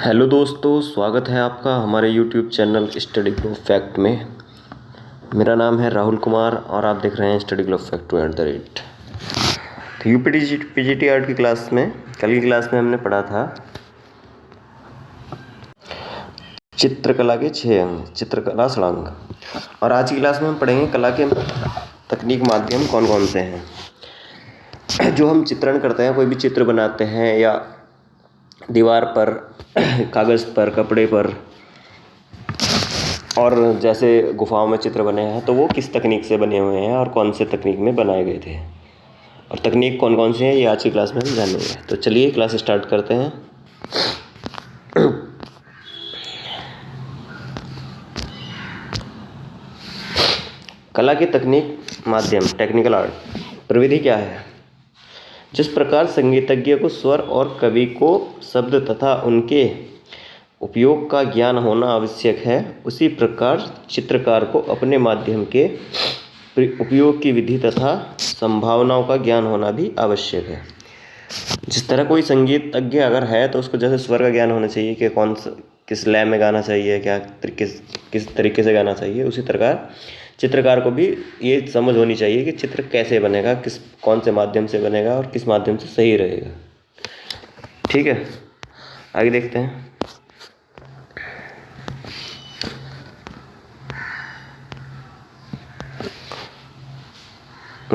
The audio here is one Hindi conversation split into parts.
हेलो दोस्तों, स्वागत है आपका हमारे YouTube channel study glow fact में। मेरा नाम है राहुल कुमार और आप देख रहे हैं स्टडी ग्लो फैक्ट @। तो यूपीजीटी आर्ट की क्लास में कल की क्लास में हमने पढ़ा था चित्रकला के 6 अंग, चित्रकला षडांग। और आज की क्लास में हम पढ़ेंगे कला के तकनीक माध्यम कौन कौन से हैं। जो हम चित्रण करते हैं, कोई भी चित्र बनाते हैं या दीवार पर, कागज़ पर, कपड़े पर, और जैसे गुफाओं में चित्र बने हैं तो वो किस तकनीक से बने हुए हैं और कौन से तकनीक में बनाए गए थे और तकनीक कौन कौन सी है, ये आज की क्लास में हम जानेंगे। तो चलिए क्लास स्टार्ट करते हैं। कला की तकनीक माध्यम टेक्निकल आर्ट प्रविधि क्या है? जिस प्रकार संगीतज्ञ को स्वर और कवि को शब्द तथा उनके उपयोग का ज्ञान होना आवश्यक है, उसी प्रकार चित्रकार को अपने माध्यम के उपयोग की विधि तथा संभावनाओं का ज्ञान होना भी आवश्यक है। जिस तरह कोई संगीतज्ञ अगर है तो उसको जैसे स्वर का ज्ञान होना चाहिए कि कौन सा किस लय में गाना चाहिए, किस तरीके से गाना चाहिए, उसी तरह चित्रकार को भी ये समझ होनी चाहिए कि चित्र कैसे बनेगा, कौन से माध्यम से बनेगा और किस माध्यम से सही रहेगा। ठीक है, आगे देखते हैं।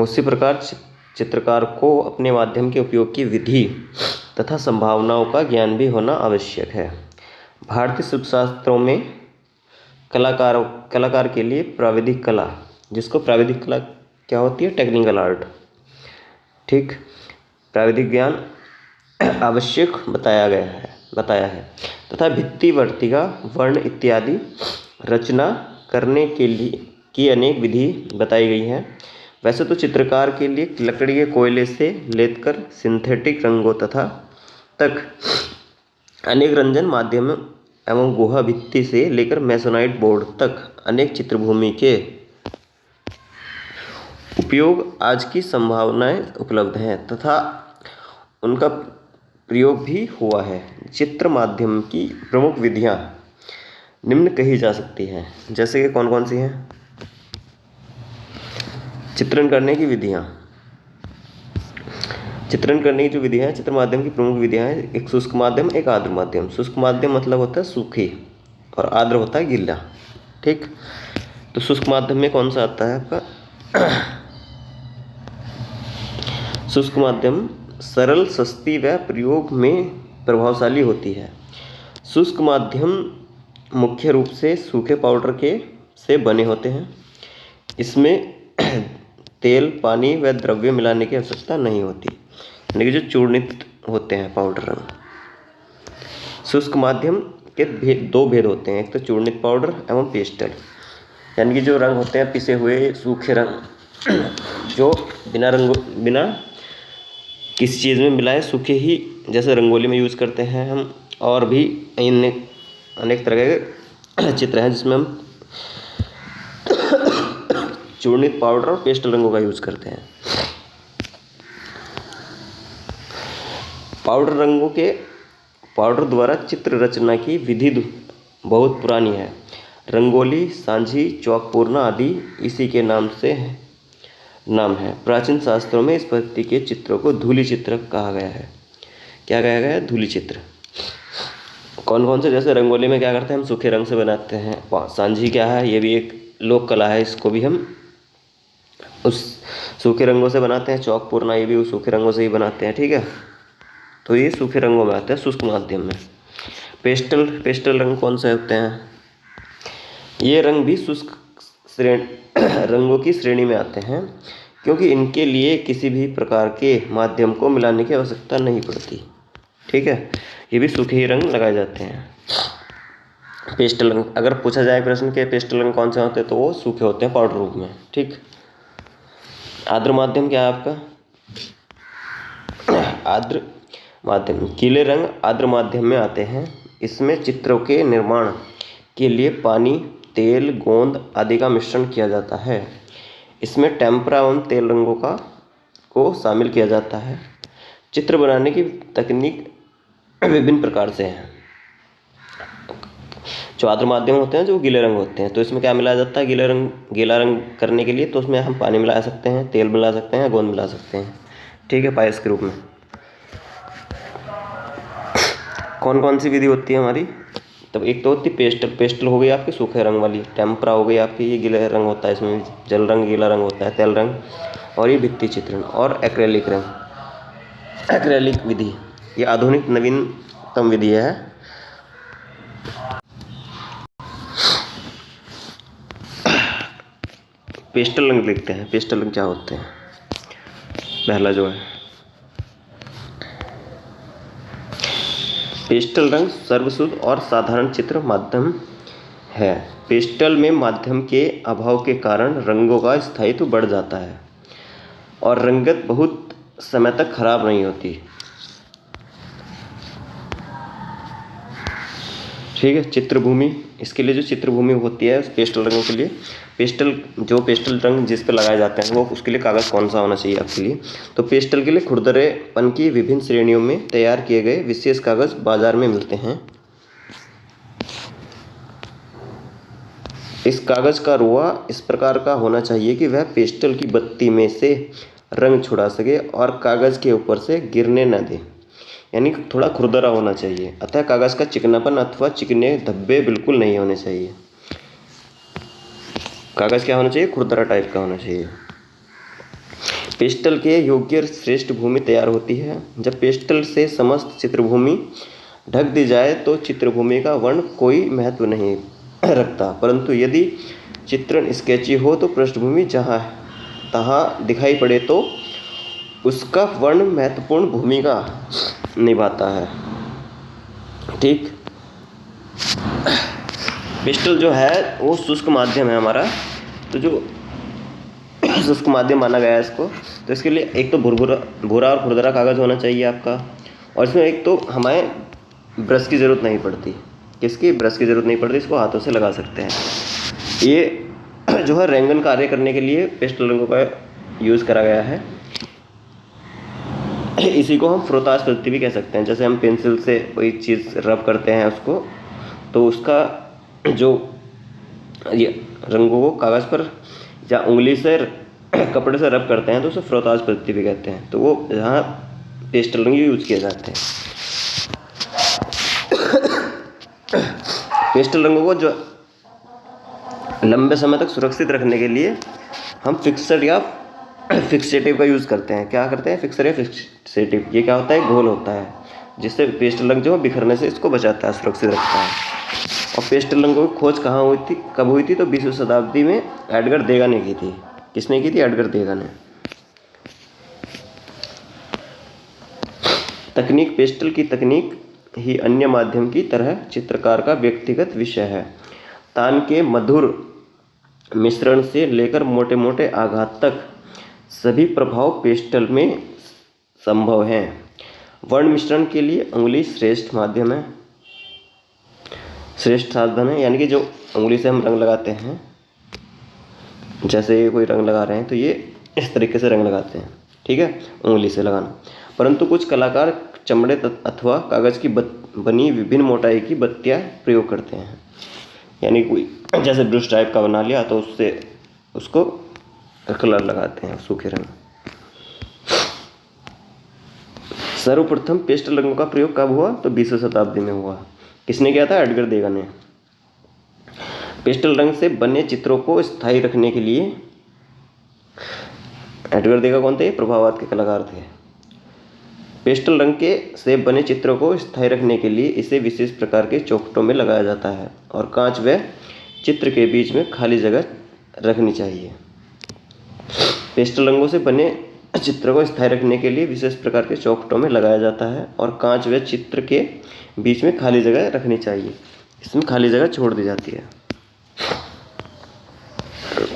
उसी प्रकार चित्रकार को अपने माध्यम के उपयोग की विधि तथा संभावनाओं का ज्ञान भी होना आवश्यक है। भारतीय शिल्पशास्त्रों में कलाकार के लिए प्राविधिक कला, जिसको प्राविधिक कला क्या होती है? Technical art. ठीक, प्राविधिक ज्ञान आवश्यक बताया है तथा भित्ति, वर्तिका, वर्ण इत्यादि रचना करने के लिए की अनेक विधि बताई गई हैं। वैसे तो चित्रकार के लिए लकड़ी के कोयले से लेकर सिंथेटिक रंगों तक अनेक रंजन माध्यम एवं गुहा भित्ति से लेकर मेसोनाइट बोर्ड तक अनेक चित्रभूमि के उपयोग आज की संभावनाएं उपलब्ध हैं तथा उनका प्रयोग भी हुआ है। चित्र माध्यम की प्रमुख विधियां निम्न कही जा सकती हैं, जैसे कि कौन कौन सी हैं? चित्रण करने की विधियां। चित्रण करने की जो विधियां हैं, चित्र माध्यम की प्रमुख विधियां हैं, एक शुष्क माध्यम, एक आर्द्र माध्यम। शुष्क माध्यम मतलब होता है सूखी और आर्द्र होता है गीला। ठीक, तो शुष्क माध्यम में कौन सा आता है आपका? शुष्क माध्यम सरल, सस्ती व प्रयोग में प्रभावशाली होती है। शुष्क माध्यम मुख्य रूप से सूखे पाउडर से बने होते हैं। इसमें तेल, पानी व द्रव्य मिलाने की आवश्यकता नहीं होती, यानी कि जो चूर्णित होते हैं पाउडर रंग। शुष्क माध्यम के दो भेद होते हैं, एक तो चूर्णित पाउडर एवं पेस्टल, यानी कि जो रंग होते हैं पिसे हुए सूखे रंग जो बिना किसी चीज़ में मिलाए सूखे ही, जैसे रंगोली में यूज़ करते हैं हम, और भी अनेक तरह के चित्र हैं जिसमें हम चूर्णित पाउडर और पेस्टल रंगों का यूज़ करते हैं। पाउडर द्वारा चित्र रचना की विधि बहुत पुरानी है। रंगोली, सांझी, चौक पूरना आदि इसी के नाम है। प्राचीन शास्त्रों में इस पद्धति के चित्रों को धूलि चित्र कहा गया है। क्या कहा गया है? धूलि चित्र। कौन कौन से? जैसे रंगोली में क्या करते हैं हम? सूखे रंग से बनाते हैं। सांझी क्या है? ये भी एक लोक कला है, इसको भी हम उस सूखे रंगों से बनाते हैं। चौक पूरना, ये भी उस सूखे रंगों से ही बनाते हैं। ठीक है, तो ये सूखे रंगों में आते हैं शुष्क माध्यम में। पेस्टल रंग कौन से होते हैं? ये रंग भी शुष्क रंगों की श्रेणी में आते हैं, क्योंकि इनके लिए किसी भी प्रकार के माध्यम को मिलाने की आवश्यकता नहीं पड़ती। ठीक है, ये भी सूखे ही रंग लगाए जाते हैं। पेस्टल रंग, अगर पूछा जाए प्रश्न के पेस्टल रंग कौन से होते हैं, तो वो सूखे होते हैं पाउडर रूप में। ठीक, आर्द्र माध्यम क्या है आपका? आर्द्र माध्यम, गीले रंग आर्द्र माध्यम में आते हैं। इसमें चित्रों के निर्माण के लिए पानी, तेल, गोंद आदि का मिश्रण किया जाता है। इसमें टेम्परा एवं तेल रंगों को शामिल किया जाता है। चित्र बनाने की तकनीक विभिन्न प्रकार से हैं। जो आर्द्र माध्यम होते हैं जो गीले रंग होते हैं, तो इसमें क्या मिलाया जाता है गीला रंग करने के लिए, तो उसमें हम पानी मिला सकते हैं, तेल मिला सकते हैं, गोंद मिला सकते हैं, ठीक है, पायस के रूप में। कौन कौन सी विधि होती है हमारी? तब एक तो होती है पेस्टल हो गई आपकी सूखे रंग वाली, टेम्परा हो गई आपकी, ये गीले रंग होता है, इसमें जल रंग गीला रंग होता है, तेल रंग, और ये भित्ति चित्रण, और एक्रेलिक रंग, एक्रेलिक विधि, ये आधुनिक नवीनतम विधि है। पेस्टल रंग लिखते हैं, पेस्टल रंग क्या होते हैं? पहला जो है पेस्टल रंग सर्वशुद्ध और साधारण चित्र माध्यम है। पेस्टल में माध्यम के अभाव के कारण रंगों का स्थायित्व बढ़ जाता है और रंगत बहुत समय तक खराब नहीं होती, ठीक है। चित्रभूमि, इसके लिए जो चित्रभूमि होती है पेस्टल रंगों के लिए, पेस्टल रंग जिस पे लगाए जाते हैं वो उसके लिए कागज़ कौन सा होना चाहिए आपके लिए? तो पेस्टल के लिए खुरदरेपन की विभिन्न श्रेणियों में तैयार किए गए विशेष कागज़ बाजार में मिलते हैं। इस कागज़ का रुआ इस प्रकार का होना चाहिए कि वह पेस्टल की बत्ती में से रंग छुड़ा सके और कागज़ के ऊपर से गिरने न दे, यानी थोड़ा खुरदरा होना चाहिए। अतः कागज़ का चिकनापन अथवा चिकने धब्बे बिल्कुल नहीं होने चाहिए। कागज़ क्या होना चाहिए? खुरदरा टाइप का होना चाहिए। पेस्टल के योग्य श्रेष्ठ भूमि तैयार होती है। जब पेस्टल से समस्त चित्रभूमि ढक दी जाए तो चित्रभूमि का वर्ण कोई महत्व नहीं रखता, परंतु यदि चित्रण स्केची हो तो पृष्ठभूमि जहाँ तहाँ दिखाई पड़े तो उसका वर्ण महत्वपूर्ण भूमिका निभाता है, ठीक। पेस्टल जो है वो शुष्क माध्यम है हमारा, तो जो शुष्क माध्यम माना गया है इसको, तो इसके लिए एक तो भूरा और खुरदरा कागज़ होना चाहिए आपका, और इसमें एक तो हमें ब्रश की ज़रूरत नहीं पड़ती। किसकी? ब्रश की ज़रूरत नहीं पड़ती, इसको हाथों से लगा सकते हैं। ये जो है रेंगन कार्य करने के लिए पेस्टल रंगों का यूज़ करा गया है। इसी को हम फ्रोतास पद्धति भी कह सकते हैं। जैसे हम पेंसिल से कोई चीज़ रब करते हैं उसको, तो उसका जो ये रंगों को कागज़ पर या उंगली से कपड़े से रब करते हैं तो उसे फ्रोतास पद्धति भी कहते हैं। तो वो यहाँ पेस्टल रंग यूज किए जाते हैं। पेस्टल रंगों को जो लंबे समय तक सुरक्षित रखने के लिए हम फिक्सर या फिक्सेटिव का यूज़ करते हैं। क्या करते हैं? फिक्सर या फिक्सेटिव। ये क्या होता है? घोल होता है जिससे पेस्टल रंग जो बिखरने से इसको बचाता है, सुरक्षित रखता है। और पेस्टल रंगों की खोज कहाँ हुई थी, कब हुई थी? तो 20वीं शताब्दी में एडगर देगा ने की थी। किसने की थी? एडगर देगा ने। तकनीक, पेस्टल की तकनीक ही अन्य माध्यम की तरह चित्रकार का व्यक्तिगत विषय है। तान के मधुर मिश्रण से लेकर मोटे मोटे आघात तक सभी प्रभाव पेस्टल में संभव हैं। वर्ण मिश्रण के लिए उंगली श्रेष्ठ माध्यम है, श्रेष्ठ साधन है। यानी कि जो उंगली से हम रंग लगाते हैं, जैसे कोई रंग लगा रहे हैं तो ये इस तरीके से रंग लगाते हैं, ठीक है, उंगली से लगाना। परंतु कुछ कलाकार चमड़े अथवा कागज़ की बनी विभिन्न मोटाई की बत्तियाँ प्रयोग करते हैं। यानी कोई जैसे ब्रश टाइप का बना लिया तो उससे उसको कलर लगाते हैं, सूखे रंग। सर्वप्रथम पेस्टल रंगों का प्रयोग कब हुआ? तो 20वीं शताब्दी में हुआ। किसने किया था? एडगर देगा ने। पेस्टल रंग से बने चित्रों को स्थायी रखने के लिए, एडगर देगा कौन थे? प्रभाववाद के कलाकार थे। पेस्टल रंग के से बने चित्रों को स्थायी रखने के लिए इसे विशेष प्रकार के चौखटों में लगाया जाता है और कांच व चित्र के बीच में खाली जगह रखनी चाहिए। पेस्टल रंगों से बने चित्र को स्थायी रखने के लिए विशेष प्रकार के चौखटों में लगाया जाता है और कांच व चित्र के बीच में खाली जगह रखनी चाहिए। इसमें खाली जगह छोड़ दी जाती है।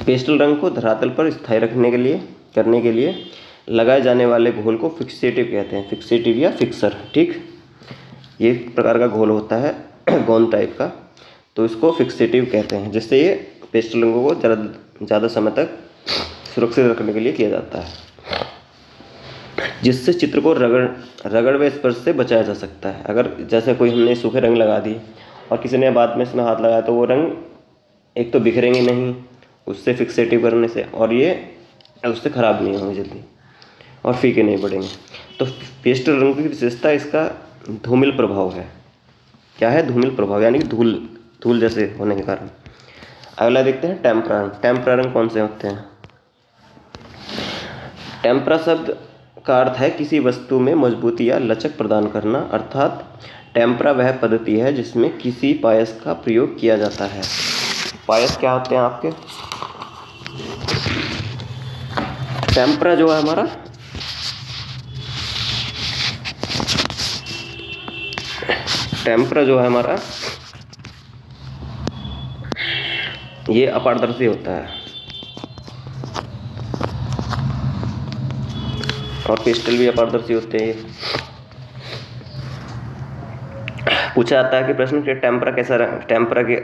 पेस्टल रंग को धरातल पर स्थायी करने के लिए लगाए जाने वाले घोल को फिक्सेटिव कहते हैं। फिक्सेटिव या फिक्सर, ठीक। ये एक प्रकार का घोल होता है गोंद टाइप का, तो इसको फिक्सेटिव कहते हैं, जिससे ये पेस्टल रंगों को ज़्यादा समय तक सुरक्षित रखने के लिए किया जाता है, जिससे चित्र को रगड़ व स्पर्श से बचाया जा सकता है। अगर जैसे कोई हमने सूखे रंग लगा दिए और किसी ने बाद में इसमें हाथ लगाया तो वो रंग एक तो बिखरेंगे नहीं उससे फिक्सेटिव करने से, और ये उससे ख़राब नहीं होंगे जल्दी और फीके नहीं पड़ेंगे। तो पेस्टल रंग की विशेषता इसका धूमिल प्रभाव है। क्या है? धूमिल प्रभाव, यानी कि धूल जैसे होने के कारण। अगला देखते हैं टेम्परा रंग। टेम्परा रंग कौन से होते हैं? टेम्परा शब्द का अर्थ है किसी वस्तु में मजबूती या लचक प्रदान करना, अर्थात टेम्परा वह पद्धति है जिसमें किसी पायस का प्रयोग किया जाता है। पायस क्या होते हैं आपके? टेम्परा जो है हमारा ये अपारदर्शी होता है और पेस्टल भी अपारदर्शी होते हैं। पूछा जाता है कि प्रश्न के टेम्परा कैसा रंग, टेम्परा के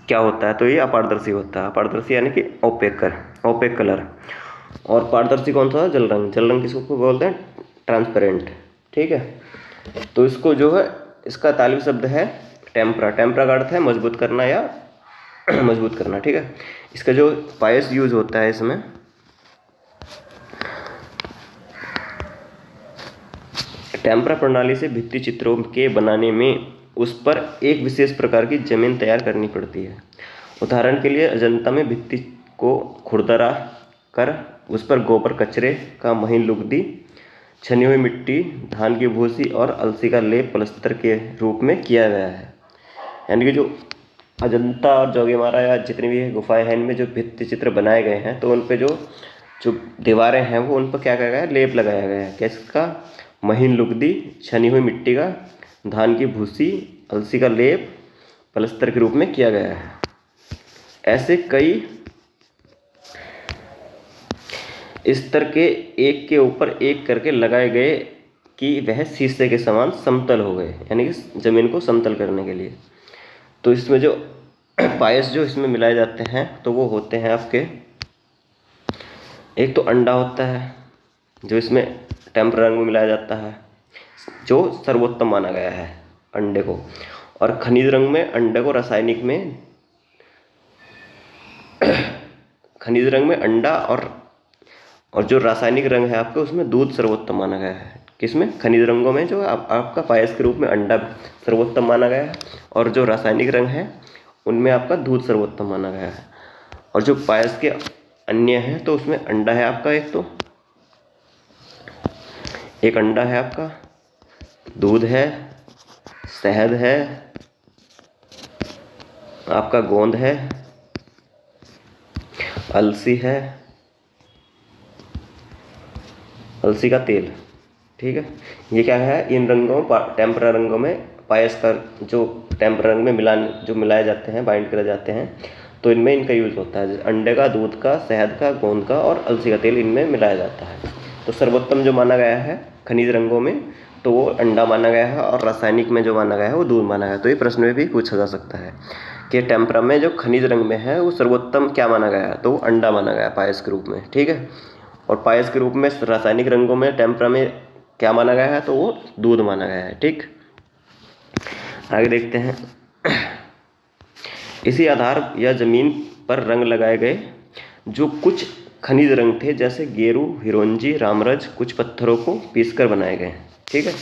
क्या होता है? तो ये अपारदर्शी होता है। अपारदर्शी यानी कि ओपेक कलर। और पारदर्शी कौन सा? जल रंग किसको बोलते हैं? ट्रांसपेरेंट। ठीक है, तो इसको जो है इसका तालिवी शब्द है टेम्परा। टेम्परा का अर्थ है मजबूत करना या मजबूत करना। ठीक है, इसका जो पायस यूज होता है इसमें टेम्परा प्रणाली से भित्ति चित्रों के बनाने में उस पर एक विशेष प्रकार की जमीन तैयार करनी पड़ती है। उदाहरण के लिए अजंता में भित्ति को खुरदरा कर उस पर गोबर कचरे का महीन लुगदी, छनी हुई मिट्टी, धान की भूसी और अलसी का लेप पलस्तर के रूप में किया गया है। यानी कि जो अजंता और जोगीमारा या जितनी भी गुफाएं हैं इनमें जो भित्ति चित्र बनाए गए हैं तो उन पे जो दीवारें हैं वो उन पर क्या किया गया है? लेप लगाया गया है। किसका? महीन लुगदी, छनी हुई मिट्टी का, धान की भूसी, अलसी का लेप पलस्तर के रूप में किया गया है। ऐसे कई स्तर के एक के ऊपर एक करके लगाए गए कि वह शीशे के समान समतल हो गए, यानी कि ज़मीन को समतल करने के लिए। तो इसमें जो पायस जो इसमें मिलाए जाते हैं तो वो होते हैं आपके, एक तो अंडा होता है जो इसमें टेम्परा रंग में मिलाया जाता है, जो सर्वोत्तम माना गया है अंडे को। और खनिज रंग में अंडे को रासायनिक में खनिज रंग में अंडा और जो रासायनिक रंग है आपके उसमें दूध सर्वोत्तम माना गया है। किसमें? खनिज रंगों में जो आपका पायस के रूप में अंडा सर्वोत्तम माना गया है, और जो रासायनिक रंग है उनमें आपका दूध सर्वोत्तम माना गया है। और जो पायस के अन्य हैं तो उसमें अंडा है आपका, एक अंडा है आपका, दूध है, शहद है, आपका गोंद है, अलसी है, अलसी का तेल। ठीक है, ये क्या है? इन रंगों टेम्परा रंगों में पायस का जो टेम्परा रंग में मिलाए जाते हैं, बाइंड करे जाते हैं, तो इनमें इनका यूज़ होता है। अंडे का, दूध का, शहद का, गोंद का और अलसी का तेल इनमें मिलाया जाता है। तो सर्वोत्तम जो माना गया है खनिज रंगों में तो वो अंडा माना गया है, और रासायनिक में जो माना गया है वो दूध माना गया है। तो ये प्रश्न में भी पूछा जा सकता है कि टेम्परा में जो खनिज रंग में है वो सर्वोत्तम क्या माना गया है? तो वो अंडा माना गया पायस के रूप में। ठीक है, और पायस के रूप में रासायनिक रंगों में टेम्परा में क्या माना गया है? तो वो दूध माना गया है। ठीक, आगे देखते हैं। इसी आधार या जमीन पर रंग लगाए गए जो कुछ खनिज रंग थे जैसे गेरू, हिरोंजी, रामरज कुछ पत्थरों को पीसकर बनाए गए। ठीक है,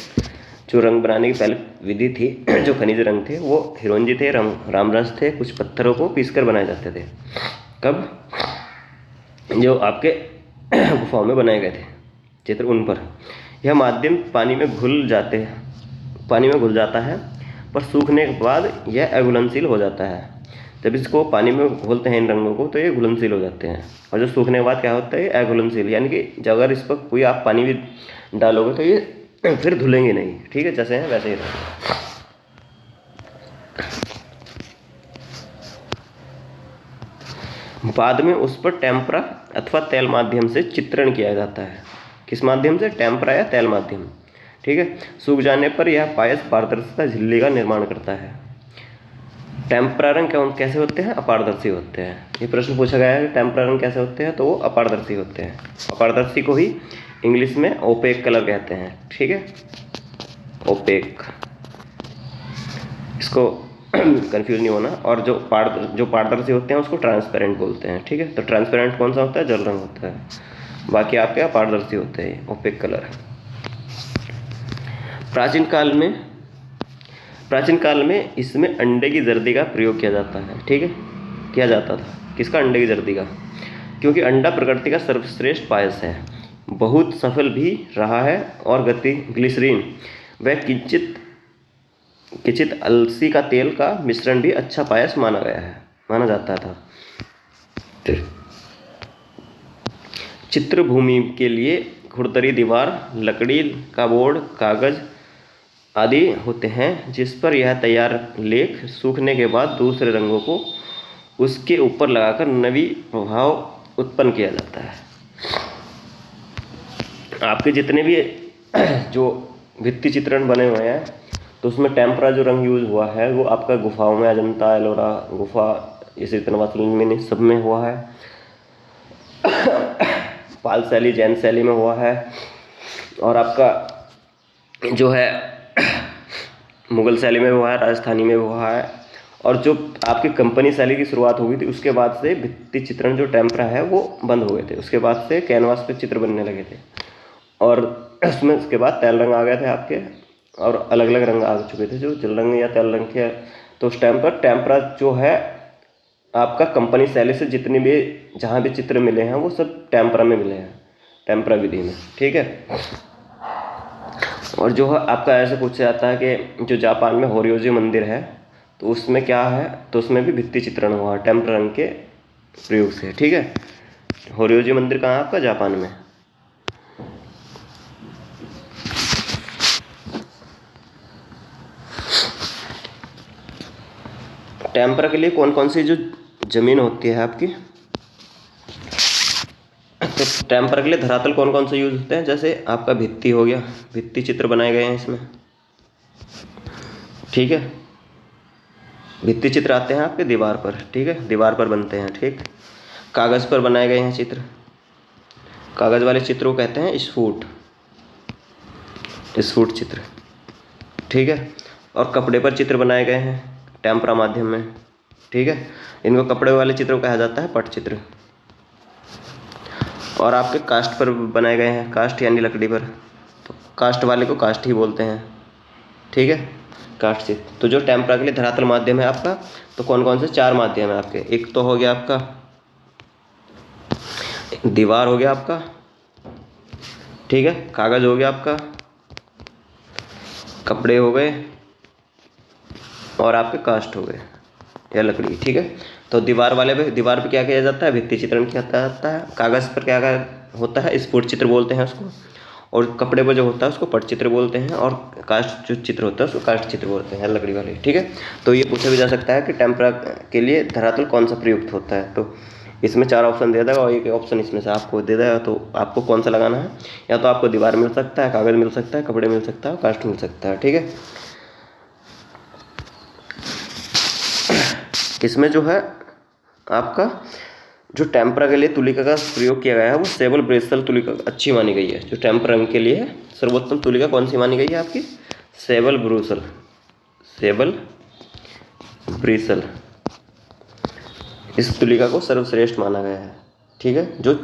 जो रंग बनाने की पहले विधि थी जो खनिज रंग थे वो हिरोंजी थे, रामरस थे, कुछ पत्थरों को पीसकर बनाए जाते थे। कब? जो आपके गुफाओं में बनाए गए थे चित्र उन पर। यह माध्यम पानी में घुल जाता है, पर सूखने के बाद यह अघुलनशील हो जाता है। जब इसको पानी में घोलते हैं इन रंगों को तो ये घुलनशील हो जाते हैं, और जो सूखने के बाद क्या होता है? अघुलनशील, यानी कि अगर इस पर कोई आप पानी भी डालोगे तो ये फिर धुलेंगे नहीं। ठीक है, जैसे हैं वैसे ही रहेंगे। बाद में उस पर टेम्परा अथवा तेल माध्यम से चित्रण किया जाता है। किस माध्यम से? टेम्परा या तेल माध्यम। ठीक है, सूख जाने पर यह पायस पारदर्शिता झिल्ली का निर्माण करता है। टेम्परा रंग कैसे होते हैं? अपारदर्शी होते हैं। ये प्रश्न पूछा गया है टेम्परा रंग कैसे होते हैं, तो वो अपारदर्शी होते हैं। अपारदर्शी को ही इंग्लिश में ओपेक कलर कहते हैं। ठीक है, ओपेक। इसको कंफ्यूज नहीं होना। और जो पारदर्शी होते हैं उसको ट्रांसपेरेंट बोलते हैं, ठीक है। तो ट्रांसपेरेंट कौन सा होता है? जल रंग होता है। बाकी आपके यहाँ पारदर्शी होते हैं, ओपेक कलर है। प्राचीन काल में इसमें अंडे की जर्दी का प्रयोग किया जाता है, ठीक है, किया जाता था। किसका? अंडे की जर्दी का, क्योंकि अंडा प्रकृति का सर्वश्रेष्ठ पायस है, बहुत सफल भी रहा है। और ग्लिसरीन व किंचित अलसी का तेल का मिश्रण भी अच्छा पायस माना जाता था। चित्र भूमि के लिए खुरदरी दीवार, लकड़ी का बोर्ड, कागज आदि होते हैं, जिस पर यह तैयार लेख सूखने के बाद दूसरे रंगों को उसके ऊपर लगाकर नवी प्रभाव उत्पन्न किया जाता है। आपके जितने भी जो भित्ति चित्रण बने हुए हैं तो उसमें टेम्परा जो रंग यूज हुआ है वो आपका गुफाओं में, अजंता एलोरा गुफा, इसी तरह में सब में हुआ है। पाल शैली, जैन शैली में हुआ है। और आपका जो है मुगल शैली में हुआ है, राजस्थानी में हुआ है। और जो आपकी कंपनी शैली की शुरुआत हो गई थी उसके बाद से भित्ति चित्रण जो टेम्परा है वो बंद हो गए थे। उसके बाद से कैनवास पे चित्र बनने लगे थे और उसमें उसके बाद तेल रंग आ गए थे आपके, और अलग अलग रंग आ चुके थे जो जल रंग या तेल रंग के। तो उस टाइम पर टेम्परा जो है आपका कंपनी शैली से जितने भी जहाँ भी चित्र मिले हैं वो सब टेम्परा में मिले हैं, टेम्परा विधि में, ठीक है। और जो है आपका ऐसे पूछा जाता है कि जो जापान में होरियोजी मंदिर है तो उसमें क्या है, तो उसमें भी भित्ति चित्रण हुआ है टेम्परा रंग के प्रयोग से, ठीक है। होरियोजी मंदिर कहाँ है आपका? जापान में। टेम्परा के लिए कौन कौन सी जो जमीन होती है आपकी, तो टेम्परा के लिए धरातल कौन कौन से यूज होते हैं? जैसे आपका भित्ति हो गया, भित्ति चित्र बनाए गए हैं इसमें, ठीक है। भित्ति चित्र आते हैं आपके दीवार पर, ठीक है, दीवार पर बनते हैं, ठीक। कागज़ पर बनाए गए हैं चित्र, कागज़ वाले चित्र को कहते हैं स्फुट चित्र, ठीक है। और कपड़े पर चित्र बनाए गए हैं टेम्परा माध्यम में, ठीक है। इनको कपड़े वाले चित्र को कहा जाता है पटचित्र। और आपके कास्ट पर बनाए गए हैं, कास्ट यानी लकड़ी पर, तो कास्ट वाले को कास्ट ही बोलते हैं, ठीक है, कास्ट चित्र। तो जो टेम्परा के लिए धरातल माध्यम है आपका, तो कौन कौन से? 4 माध्यम है आपके। एक तो हो गया आपका दीवार हो गया आपका, ठीक है, कागज़ हो गया आपका, कपड़े हो गए और आपके कास्ट हो गए या लकड़ी, ठीक है। तो दीवार पे क्या किया जाता है? भित्ति चित्रण किया जाता है। कागज़ पर क्या होता है? स्फुट चित्र बोलते हैं उसको। और कपड़े पर जो होता है उसको पटचित्र बोलते हैं। और कास्ट जो चित्र होता है उसको कास्ट चित्र बोलते हैं, लकड़ी वाले, ठीक है। तो ये पूछा भी जा सकता है कि टेम्परा के लिए धरातल कौन सा प्रयुक्त होता है। तो इसमें 4 ऑप्शन दे देगा और एक ऑप्शन इसमें से आपको दे देगा, तो आपको कौन सा लगाना है। या तो आपको दीवार मिल सकता है, कागज़ मिल सकता है, कपड़े मिल सकता है, कास्ट मिल सकता है, ठीक है। इसमें जो है आपका जो टेम्परा के लिए तुलिका का प्रयोग किया गया है वो सेबल ब्रेसल तुलिका अच्छी मानी गई है। जो टेम्परा रंग के लिए सर्वोत्तम तुलिका कौन सी मानी गई है आपकी? सेबल ब्रेसल। इस तुलिका को सर्वश्रेष्ठ माना गया है, ठीक है। जो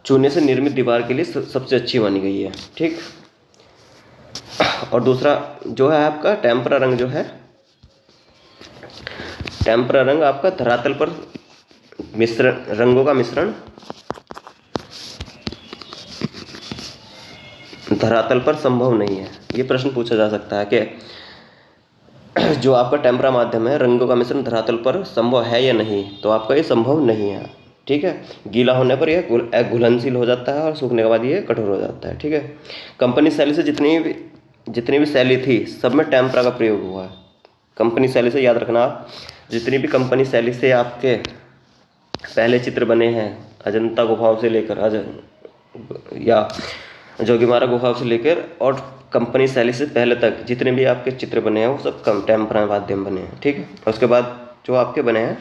चूने से निर्मित दीवार के लिए सबसे अच्छी मानी गई है, ठीक। और दूसरा जो है आपका टेम्परा रंग जो है, टेम्परा रंग आपका धरातल पर रंगों का मिश्रण धरातल पर संभव नहीं है। ये प्रश्न पूछा जा सकता है कि जो आपका टेम्परा माध्यम है रंगों का मिश्रण धरातल पर संभव है या नहीं, तो आपका ये संभव नहीं है, ठीक है। गीला होने पर यह घुलनशील हो जाता है और सूखने के बाद ये कठोर हो जाता है, ठीक है। कंपनी शैली से जितनी भी शैली थी सब में टेम्परा का प्रयोग हुआ है। कंपनी शैली से याद रखना आप, जितनी भी कंपनी शैली से आपके पहले चित्र बने हैं, अजंता गुफाओं से लेकर या जोगीमारा गुफाओं से लेकर और कंपनी शैली से पहले तक जितने भी आपके चित्र बने हैं वो सब टेम्परा माध्यम बने हैं, ठीक है। और उसके बाद जो आपके बने हैं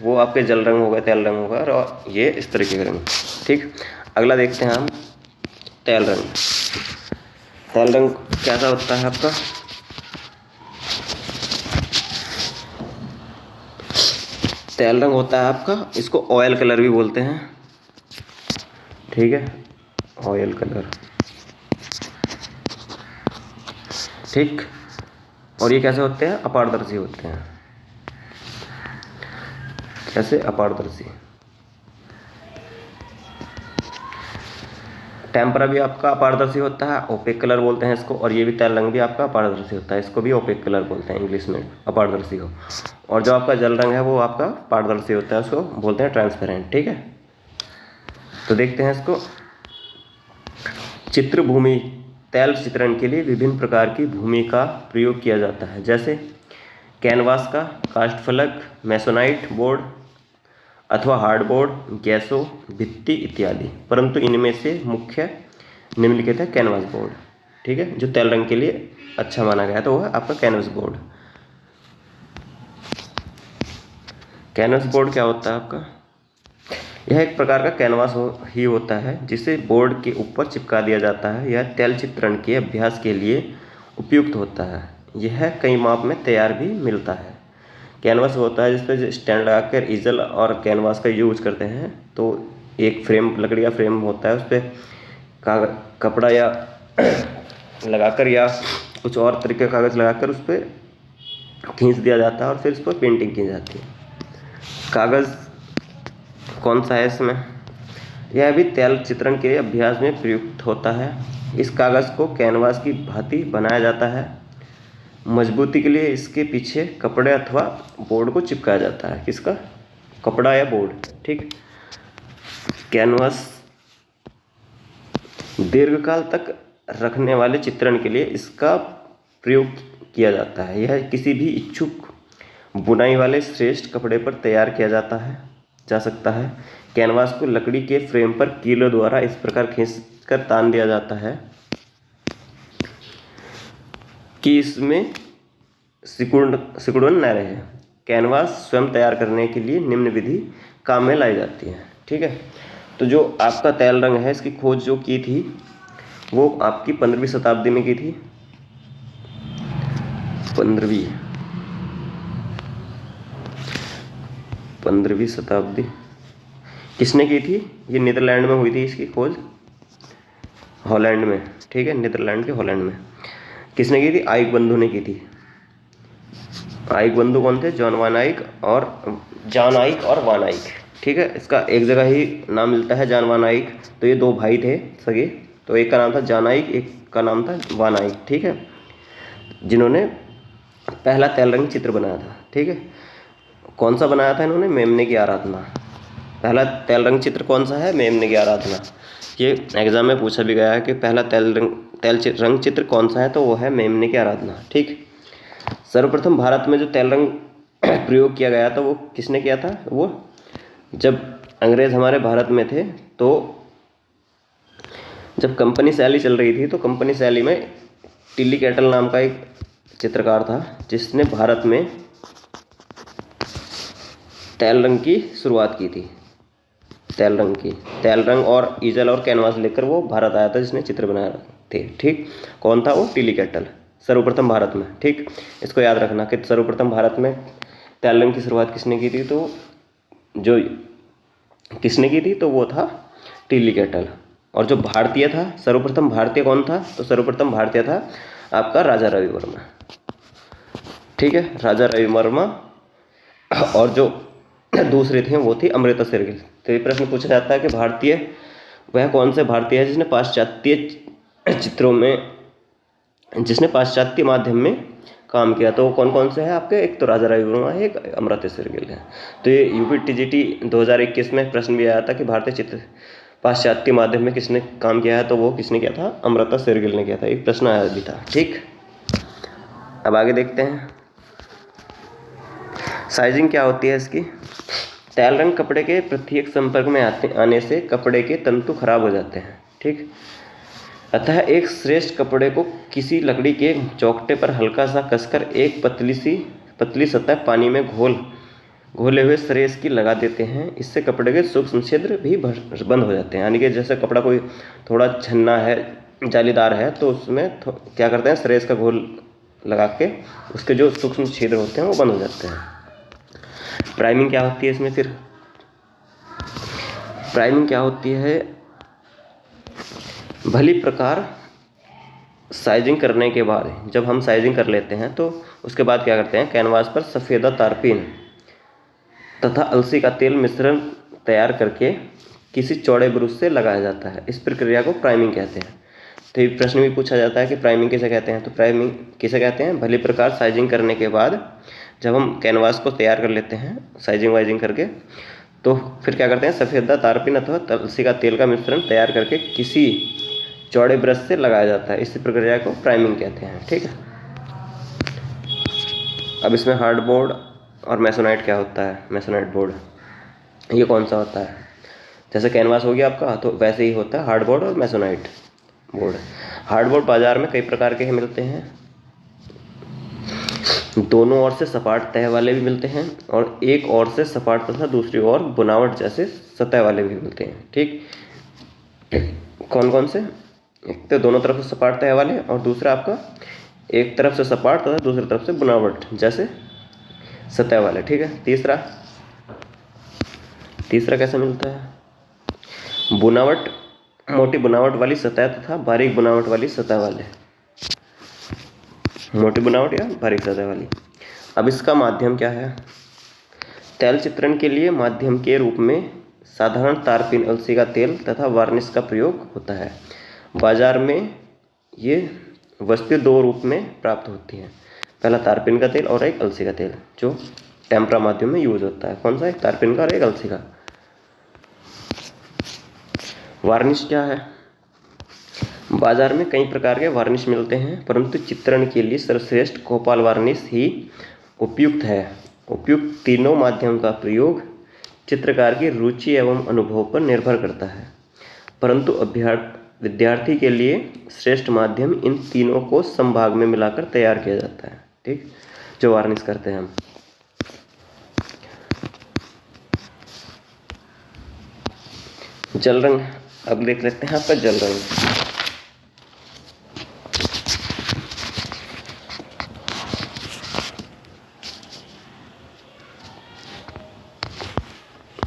वो आपके जल रंग हो गए, तेल रंग हो गए और ये इस तरीके के रंग, ठीक। अगला देखते हैं हम तेल रंग। तेल रंग कैसा होता है आपका? तेल रंग होता है आपका, इसको ऑयल कलर भी बोलते हैं, ठीक है, ऑयल कलर, ठीक। और ये कैसे होते हैं? अपारदर्शी होते हैं। कैसे? अपारदर्शी। टेम्परा भी आपका अपारदर्शी होता है, ओपेक कलर बोलते हैं इसको। और ये भी तेल रंग भी आपका अपारदर्शी होता है, इसको भी ओपेक कलर बोलते हैं इंग्लिश में, अपारदर्शी को। और जो आपका जल रंग है वो आपका पारदर्शी होता है, उसको बोलते हैं ट्रांसपेरेंट, ठीक है। तो देखते हैं इसको। चित्र भूमि तैल चित्रण के लिए विभिन्न प्रकार की भूमि का प्रयोग किया जाता है, जैसे कैनवास का, काष्ठफलक, मैसोनाइट बोर्ड अथवा हार्डबोर्ड, गैसो, भित्ति इत्यादि। परंतु इनमें से मुख्य निम्नलिखित है कैनवास बोर्ड, ठीक है, जो तेल रंग के लिए अच्छा माना गया है, तो वह है आपका कैनवास बोर्ड। कैनवास बोर्ड क्या होता है आपका? यह एक प्रकार का कैनवास ही होता है जिसे बोर्ड के ऊपर चिपका दिया जाता है। यह तेल चित्रण के अभ्यास के लिए उपयुक्त होता है। यह कई माप में तैयार भी मिलता है। कैनवास होता है जिस पर स्टैंड लगाकर ईजल और कैनवास का यूज करते हैं। तो एक फ्रेम, लकड़ी का फ्रेम होता है, उस पर कपड़ा या लगाकर या कुछ और तरीके का कागज़ लगाकर उस पर खींच दिया जाता है और फिर उस पर पेंटिंग की जाती है। कागज़ कौन सा है इसमें? यह भी तेल चित्रण के अभ्यास में प्रयुक्त होता है। इस कागज़ को कैनवास की भांति बनाया जाता है। मजबूती के लिए इसके पीछे कपड़े अथवा बोर्ड को चिपकाया जाता है। किसका? कपड़ा या बोर्ड, ठीक। कैनवास दीर्घकाल तक रखने वाले चित्रण के लिए इसका प्रयोग किया जाता है। यह किसी भी इच्छुक बुनाई वाले श्रेष्ठ कपड़े पर तैयार किया जा सकता है। कैनवास को लकड़ी के फ्रेम पर कीलों द्वारा इस प्रकार खींचकर तान दिया जाता है कि इसमें सिकुड़न न रहे। कैनवास स्वयं तैयार करने के लिए निम्न विधि काम में लाई जाती है, ठीक है। तो जो आपका तेल रंग है, इसकी खोज जो की थी वो आपकी 15वीं शताब्दी में की थी। 15वीं शताब्दी किसने की थी? ये नीदरलैंड में हुई थी इसकी खोज, हॉलैंड में, ठीक है, नीदरलैंड के हॉलैंड में। किसने की थी? आइक बंधु ने की थी। आइक बंधु कौन थे? जॉन आइक और वान आइक, ठीक है। इसका एक जगह ही नाम मिलता है, जॉन वान आइक। तो ये दो भाई थे सगे, तो एक का नाम था जॉन आइक, एक का नाम था वान आइक, ठीक है, जिन्होंने पहला तेल रंग चित्र बनाया था, ठीक है। कौन सा बनाया था इन्होंने? मेमने की आराधना। पहला तेल रंग चित्र कौन सा है? मेमने की आराधना। ये एग्जाम में पूछा भी गया है कि पहला तेल रंग चित्र कौन सा है, तो वो है मेमने की आराधना, ठीक। सर्वप्रथम भारत में जो तेल रंग प्रयोग किया गया था वो किसने किया था? वो जब अंग्रेज़ हमारे भारत में थे, तो जब कंपनी शैली चल रही थी, तो कंपनी शैली में टिल्ली कैटल नाम का एक चित्रकार था जिसने भारत में तेल रंग की शुरुआत की थी। तेल रंग और ईजल और कैनवास लेकर वो भारत आया था, जिसने चित्र बनाए थे, ठीक। कौन था वो? टिल्ली कैटल, सर्वप्रथम भारत में, ठीक। इसको याद रखना कि सर्वप्रथम भारत में तेल रंग की शुरुआत किसने की थी, तो जो किसने की थी, तो वो था टिल्ली कैटल। और जो भारतीय था, सर्वप्रथम भारतीय कौन था? तो सर्वप्रथम भारतीय था आपका राजा रवि वर्मा, ठीक है, राजा रवि वर्मा। और जो दूसरे थे वो थी अमृता शेरगिल। तो ये प्रश्न पूछा जाता है कि भारतीय वह कौन से भारतीय है जिसने पाश्चात्य माध्यम में काम किया? तो वो कौन कौन से हैं आपके? एक तो राजा रवि वर्मा है, एक अमृता शेरगिल है। तो ये यूपी-टीजीटी 2021 में प्रश्न भी आया था कि भारतीय चित्र पाश्चात्य माध्यम में किसने काम किया है, तो वो किसने किया था? अमृता शेरगिल ने किया था। एक प्रश्न आया भी था, ठीक। अब आगे देखते हैं साइजिंग क्या होती है इसकी। तेल रंग कपड़े के प्रत्येक संपर्क में आने से कपड़े के तंतु खराब हो जाते हैं, ठीक। अतः एक श्रेष्ठ कपड़े को किसी लकड़ी के चौखटे पर हल्का सा कसकर एक पतली सतह पानी में घोले हुए सरेस की लगा देते हैं। इससे कपड़े के सूक्ष्म छिद्र भी बंद हो जाते हैं। यानी कि जैसे कपड़ा कोई थोड़ा छन्ना है, जालीदार है, तो उसमें क्या करते हैं? सरेस का घोल लगा के उसके जो सूक्ष्म छिद्र होते हैं वो बंद हो जाते हैं। प्राइमिंग क्या होती है इसमें फिर? प्राइमिंग क्या होती है? भली प्रकार साइजिंग करने के बाद, जब हम साइजिंग कर लेते हैं तो उसके बाद क्या करते हैं, कैनवास पर सफ़ेदा तारपीन तथा अलसी का तेल मिश्रण तैयार करके किसी चौड़े ब्रश से लगाया जाता है। इस प्रक्रिया को प्राइमिंग कहते हैं। तो ये प्रश्न भी पूछा जाता है कि प्राइमिंग किसे कहते हैं। तो प्राइमिंग किसे कहते हैं? भली प्रकार साइजिंग करने के बाद जब हम कैनवास को तैयार कर लेते हैं साइजिंग वाइजिंग करके, तो फिर क्या करते हैं, सफ़ेदा तारपीन अथवा अलसी का तेल का मिश्रण तैयार करके किसी चौड़े ब्रश से लगाया जाता है। इस प्रक्रिया को प्राइमिंग कहते हैं। ठीक है। अब इसमें हार्डबोर्ड और मेसोनाइट क्या होता है? मेसोनाइट बोर्ड ये कौन सा होता है? जैसे कैनवास हो गया आपका, तो वैसे ही होता है हार्डबोर्ड और मेसोनाइट बोर्ड। हार्डबोर्ड बाजार में कई प्रकार के मिलते हैं, दोनों ओर से सपाट तह वाले भी मिलते हैं और एक ओर से सपाट तथा दूसरी ओर बुनावट जैसे सतह वाले भी मिलते हैं। ठीक, कौन कौन से? एक तो दोनों तरफ से सपाट तह वाले और दूसरा आपका एक तरफ से सपाट तथा दूसरी तरफ से बुनावट जैसे सतह वाले। ठीक है। तीसरा कैसे मिलता है? बुनावट, मोटी बुनावट वाली सतह तथा बारीक बुनावट वाली सतह वाले। मोटी बुनावट या बारीक सतह वाली। अब इसका माध्यम क्या है? तैल चित्रण के लिए माध्यम के रूप में साधारण तारपीन, अलसी का तेल तथा वार्निश का प्रयोग होता है। बाजार में ये वस्तु दो रूप में प्राप्त होती हैं, पहला तारपीन का तेल और एक अलसी का तेल, जो टेम्परा माध्यम में यूज होता है। कौन सा? एक तारपीन का और एक अलसी का। वार्निश क्या है? बाजार में कई प्रकार के वार्निश मिलते हैं, परंतु चित्रण के लिए सर्वश्रेष्ठ कोपाल वार्निश ही उपयुक्त है। उपयुक्त तीनों माध्यम का प्रयोग चित्रकार की रुचि एवं अनुभव पर निर्भर करता है, परंतु विद्यार्थी के लिए श्रेष्ठ माध्यम इन तीनों को संभाग में मिलाकर तैयार किया जाता है। ठीक, जो वार्निश करते हैं हम। जल रंग, अब देख लेते हैं आपका जल रंग।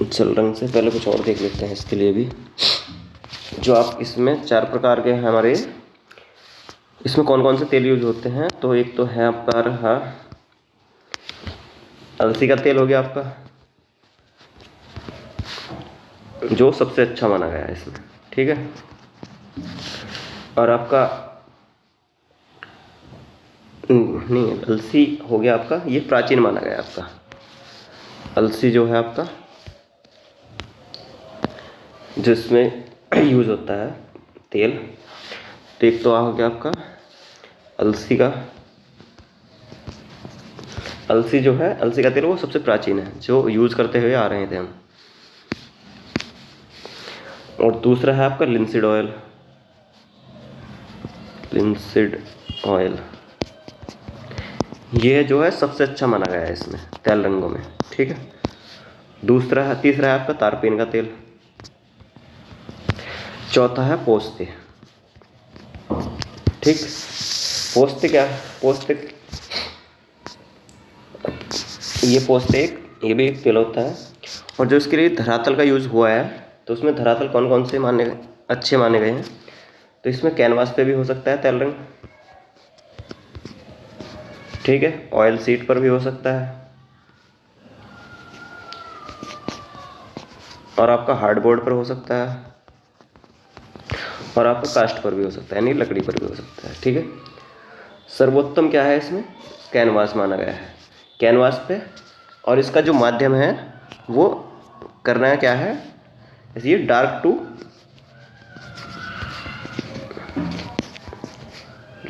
जल रंग से पहले कुछ और देख लेते हैं इसके लिए भी, जो आप इसमें 4 प्रकार के हैं हमारे। इसमें कौन कौन से तेल यूज होते हैं? तो एक तो है आपका रहा अलसी का तेल हो गया आपका, जो सबसे अच्छा माना गया है इसमें। ठीक है। और आपका नहीं, अलसी हो गया आपका, ये प्राचीन माना गया आपका। अलसी जो है आपका जिसमें यूज होता है तेल, तो एक तो हो गया आपका अलसी का। अलसी जो है, अलसी का तेल वो सबसे प्राचीन है, जो यूज करते हुए आ रहे थे हम। और दूसरा है आपका लिंसीड ऑयल। लिंसीड ऑयल ये जो है सबसे अच्छा माना गया है इसमें तेल रंगों में। ठीक है। तीसरा है आपका तारपीन का तेल। चौथा है पोस्ते। ठीक, पोस्ते क्या है? ये भी एक तेल होता है, और जो इसके लिए धरातल का यूज हुआ है, तो उसमें धरातल कौन कौन से अच्छे माने गए हैं? तो इसमें कैनवास पे भी हो सकता है तेल रंग। ठीक है। ऑयल सीट पर भी हो सकता है, और आपका हार्डबोर्ड पर हो सकता है, और आपका कास्ट पर भी हो सकता है, यानी लकड़ी पर भी हो सकता है। ठीक है। सर्वोत्तम क्या है इसमें? कैनवास माना गया है, कैनवास पे। और इसका जो माध्यम है वो करना है क्या है, ये डार्क टू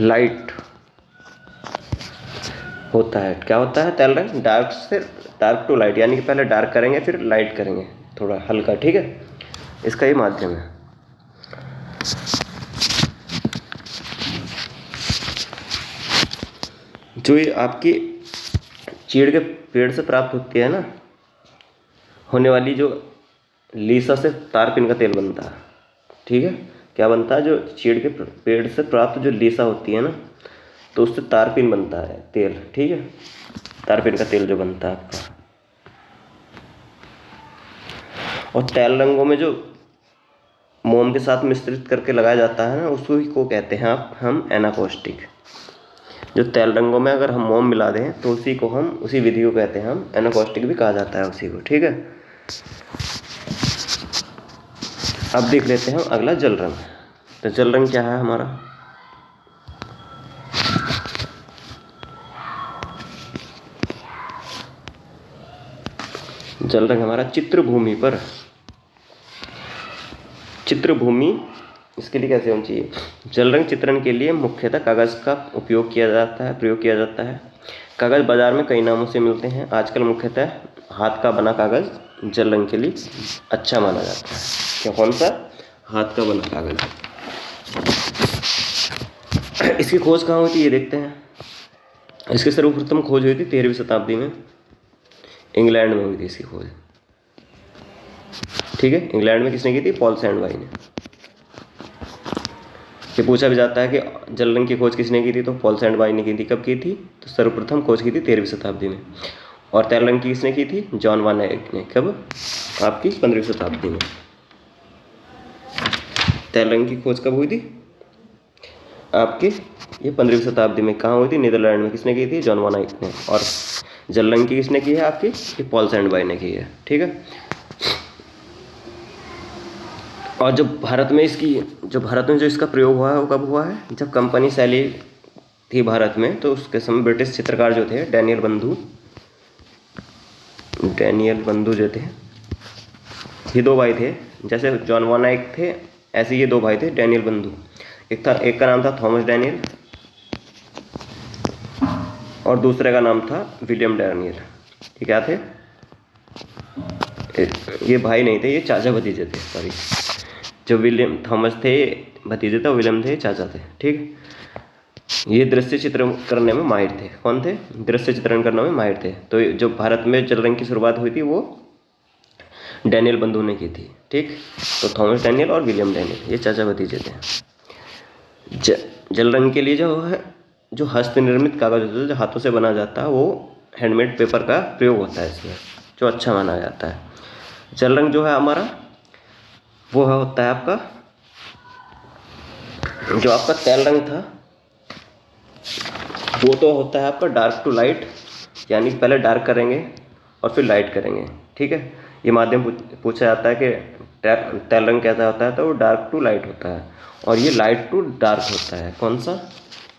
लाइट होता है। क्या होता है? तेल रंग डार्क टू लाइट, यानी कि पहले डार्क करेंगे फिर लाइट करेंगे थोड़ा हल्का। ठीक है। इसका ही माध्यम है। जो ये आपकी चीड़ के पेड़ से प्राप्त होती है ना, होने वाली जो लीसा से तारपीन का तेल बनता है। ठीक है। क्या बनता है? जो चीड़ के पेड़ से प्राप्त जो लीसा होती है ना, तो उससे तारपीन बनता है तेल। ठीक है। तारपीन का तेल जो बनता है आपका, और तेल रंगों में जो मोम के साथ मिश्रित करके लगाया जाता है ना, उसको ही को कहते हैं हम एनाकॉस्टिक। जो तेल रंगों में अगर हम मोम मिला दें तो उसी विधि को कहते हैं हम एनाकॉस्टिक भी कहा जाता है उसी को। ठीक है, अब देख लेते हैं अगला जल रंग। तो जल रंग क्या है हमारा? जल रंग हमारा चित्रभूमि इसके लिए कैसे होनी चाहिए? जल रंग चित्रण के लिए मुख्यतः कागज़ का प्रयोग किया जाता है। कागज़ बाजार में कई नामों से मिलते हैं। आजकल मुख्यतः हाथ का बना कागज़ जल रंग के लिए अच्छा माना जाता है। क्या कौन सा? हाथ का बना कागज़। इसकी खोज कहाँ हुई थी ये देखते हैं। इसकी सर्वप्रथम खोज हुई थी 13वीं शताब्दी में, इंग्लैंड में हुई थी इसकी खोज। ठीक है, इंग्लैंड में किसने की थी? पॉल सैंडबाई ने। ये पूछा भी जाता है कि जल रंग की खोज किसने की थी, तो पॉल सैंडबाई ने की थी। कब की थी? तो सर्वप्रथम खोज की थी 13वीं शताब्दी में। और तेल रंग की किसने की थी? जॉन वान एक ने। कब? आपकी 15वीं शताब्दी में। तेल रंग की खोज कब हुई थी? आपकी ये 15वीं शताब्दी में। कहाँ हुई थी? नीदरलैंड में। किसने की थी? जॉन वान एक ने। और जल रंग की किसने की है आपकी? ये पॉल सैंडबाई ने की है। ठीक है, और जो भारत में जो इसका प्रयोग हुआ है वो कब हुआ है? जब कंपनी शैली थी भारत में, तो उसके समय ब्रिटिश चित्रकार जो थे डैनियल बंधु जो थे, ये दो भाई थे। जैसे जॉन वान आइक थे, ऐसे ये दो भाई थे डैनियल बंधु। एक का नाम था थॉमस डैनियल और दूसरे का नाम था विलियम डैनियल। ये क्या थे? ये भाई नहीं थे, ये चाचा भतीजे थे। सॉरी, जो विलियम थॉमस थे भतीजे थे, विलियम थे चाचा थे। ठीक, ये दृश्य चित्रण करने में माहिर थे। कौन थे? दृश्य चित्रण करने में माहिर थे। तो जो भारत में जल रंग की शुरुआत हुई थी वो डैनियल बंधु ने की थी। ठीक, तो थॉमस डैनियल और विलियम डैनियल ये चाचा भतीजे थे। जल रंग के लिए जो हस्त निर्मित कागज होता है, जो हाथों से बना जाता है, वो हैंडमेड पेपर का प्रयोग होता है इसमें, जो अच्छा माना जाता है। जल रंग जो है हमारा वो होता है आपका, जो आपका तेल रंग था वो तो होता है आपका डार्क टू लाइट, यानी पहले डार्क करेंगे और फिर लाइट करेंगे। ठीक है, ये माध्यम पूछा जाता है कि तेल रंग कैसा होता है, तो वो डार्क टू लाइट होता है और ये लाइट टू डार्क होता है। कौन सा?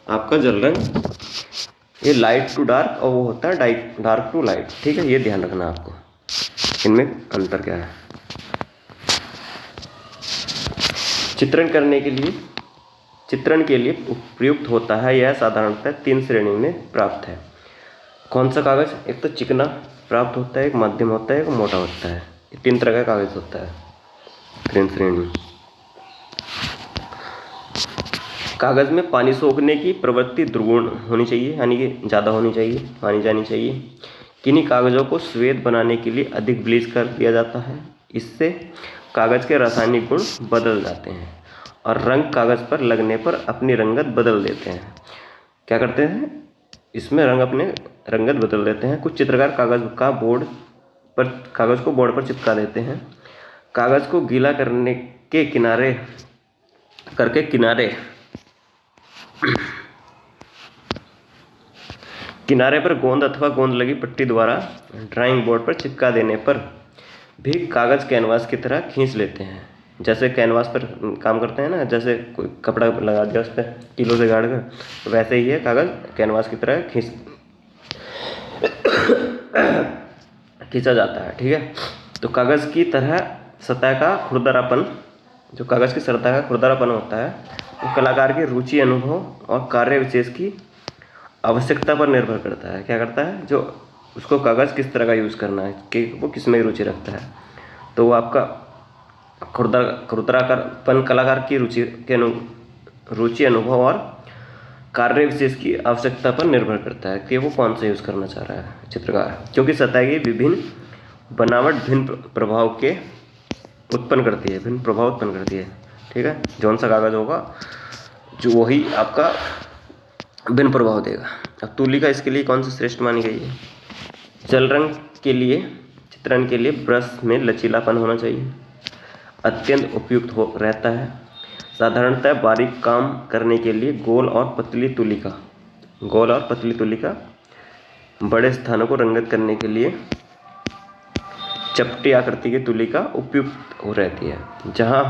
आपका जल रंग ये लाइट टू डार्क और वो होता है डार्क टू लाइट। ठीक है, ये ध्यान रखना आपको, इनमें अंतर क्या है। चित्रण के लिए उपयुक्त होता है। यह साधारणतः 3 श्रेणी में प्राप्त है। कौन सा कागज? एक तो चिकना प्राप्त होता है, एक मध्यम होता है, एक मोटा होता है। ये 3 तरह का कागज होता है 3 श्रेणी। कागज में पानी सोखने की प्रवृत्ति दुर्गुण होनी चाहिए, यानी कि ज़्यादा होनी चाहिए, मानी जानी चाहिए। किन्हीं कागज़ों को श्वेत बनाने के लिए अधिक ब्लीच कर दिया जाता है। इससे कागज़ के रासायनिक गुण बदल जाते हैं और रंग कागज़ पर लगने पर अपनी रंगत बदल देते हैं। क्या करते हैं? इसमें अपने रंगत बदल देते हैं। कुछ चित्रकार कागज़ को बोर्ड पर चिपका देते हैं। कागज़ को गीला करने के किनारे पर गोंद अथवा गोंद लगी पट्टी द्वारा ड्राइंग बोर्ड पर चिपका देने पर भी कागज़ कैनवास की तरह खींच लेते हैं। जैसे कैनवास पर काम करते हैं ना, जैसे कोई कपड़ा लगा दिया उस पर कीलो से गाड़ कर, तो वैसे ही है कागज़ कैनवास की तरह खींचा जाता है। ठीक है, तो कागज़ की सतह का खुरदरापन होता है, वो कलाकार की रुचि, अनुभव और कार्य विशेष की आवश्यकता पर निर्भर करता है। क्या करता है? जो उसको कागज़ किस तरह का यूज़ करना है, कि वो किस में रुचि रखता है, तो वो आपका खुरदरापन कलाकार की रुचि, अनुभव और कार्य विशेष की आवश्यकता पर निर्भर करता है कि वो कौन सा यूज़ करना चाह रहा है चित्रकार। क्योंकि सतह की विभिन्न बनावट भिन्न प्रभाव उत्पन्न करती है। ठीक है, जौन सा कागज़ होगा जो वही आपका भिन्न प्रभाव देगा। अब तुलिका इसके लिए कौन सी श्रेष्ठ मानी गई है? जल रंग के लिए चित्रण के लिए ब्रश में लचीलापन होना चाहिए। अत्यंत उपयुक्त हो रहता है। साधारणतः बारीक काम करने के लिए गोल और पतली तुलिका, बड़े स्थानों को रंगित करने के लिए चपटी आकृति की तुलिका उपयुक्त हो रहती है। जहाँ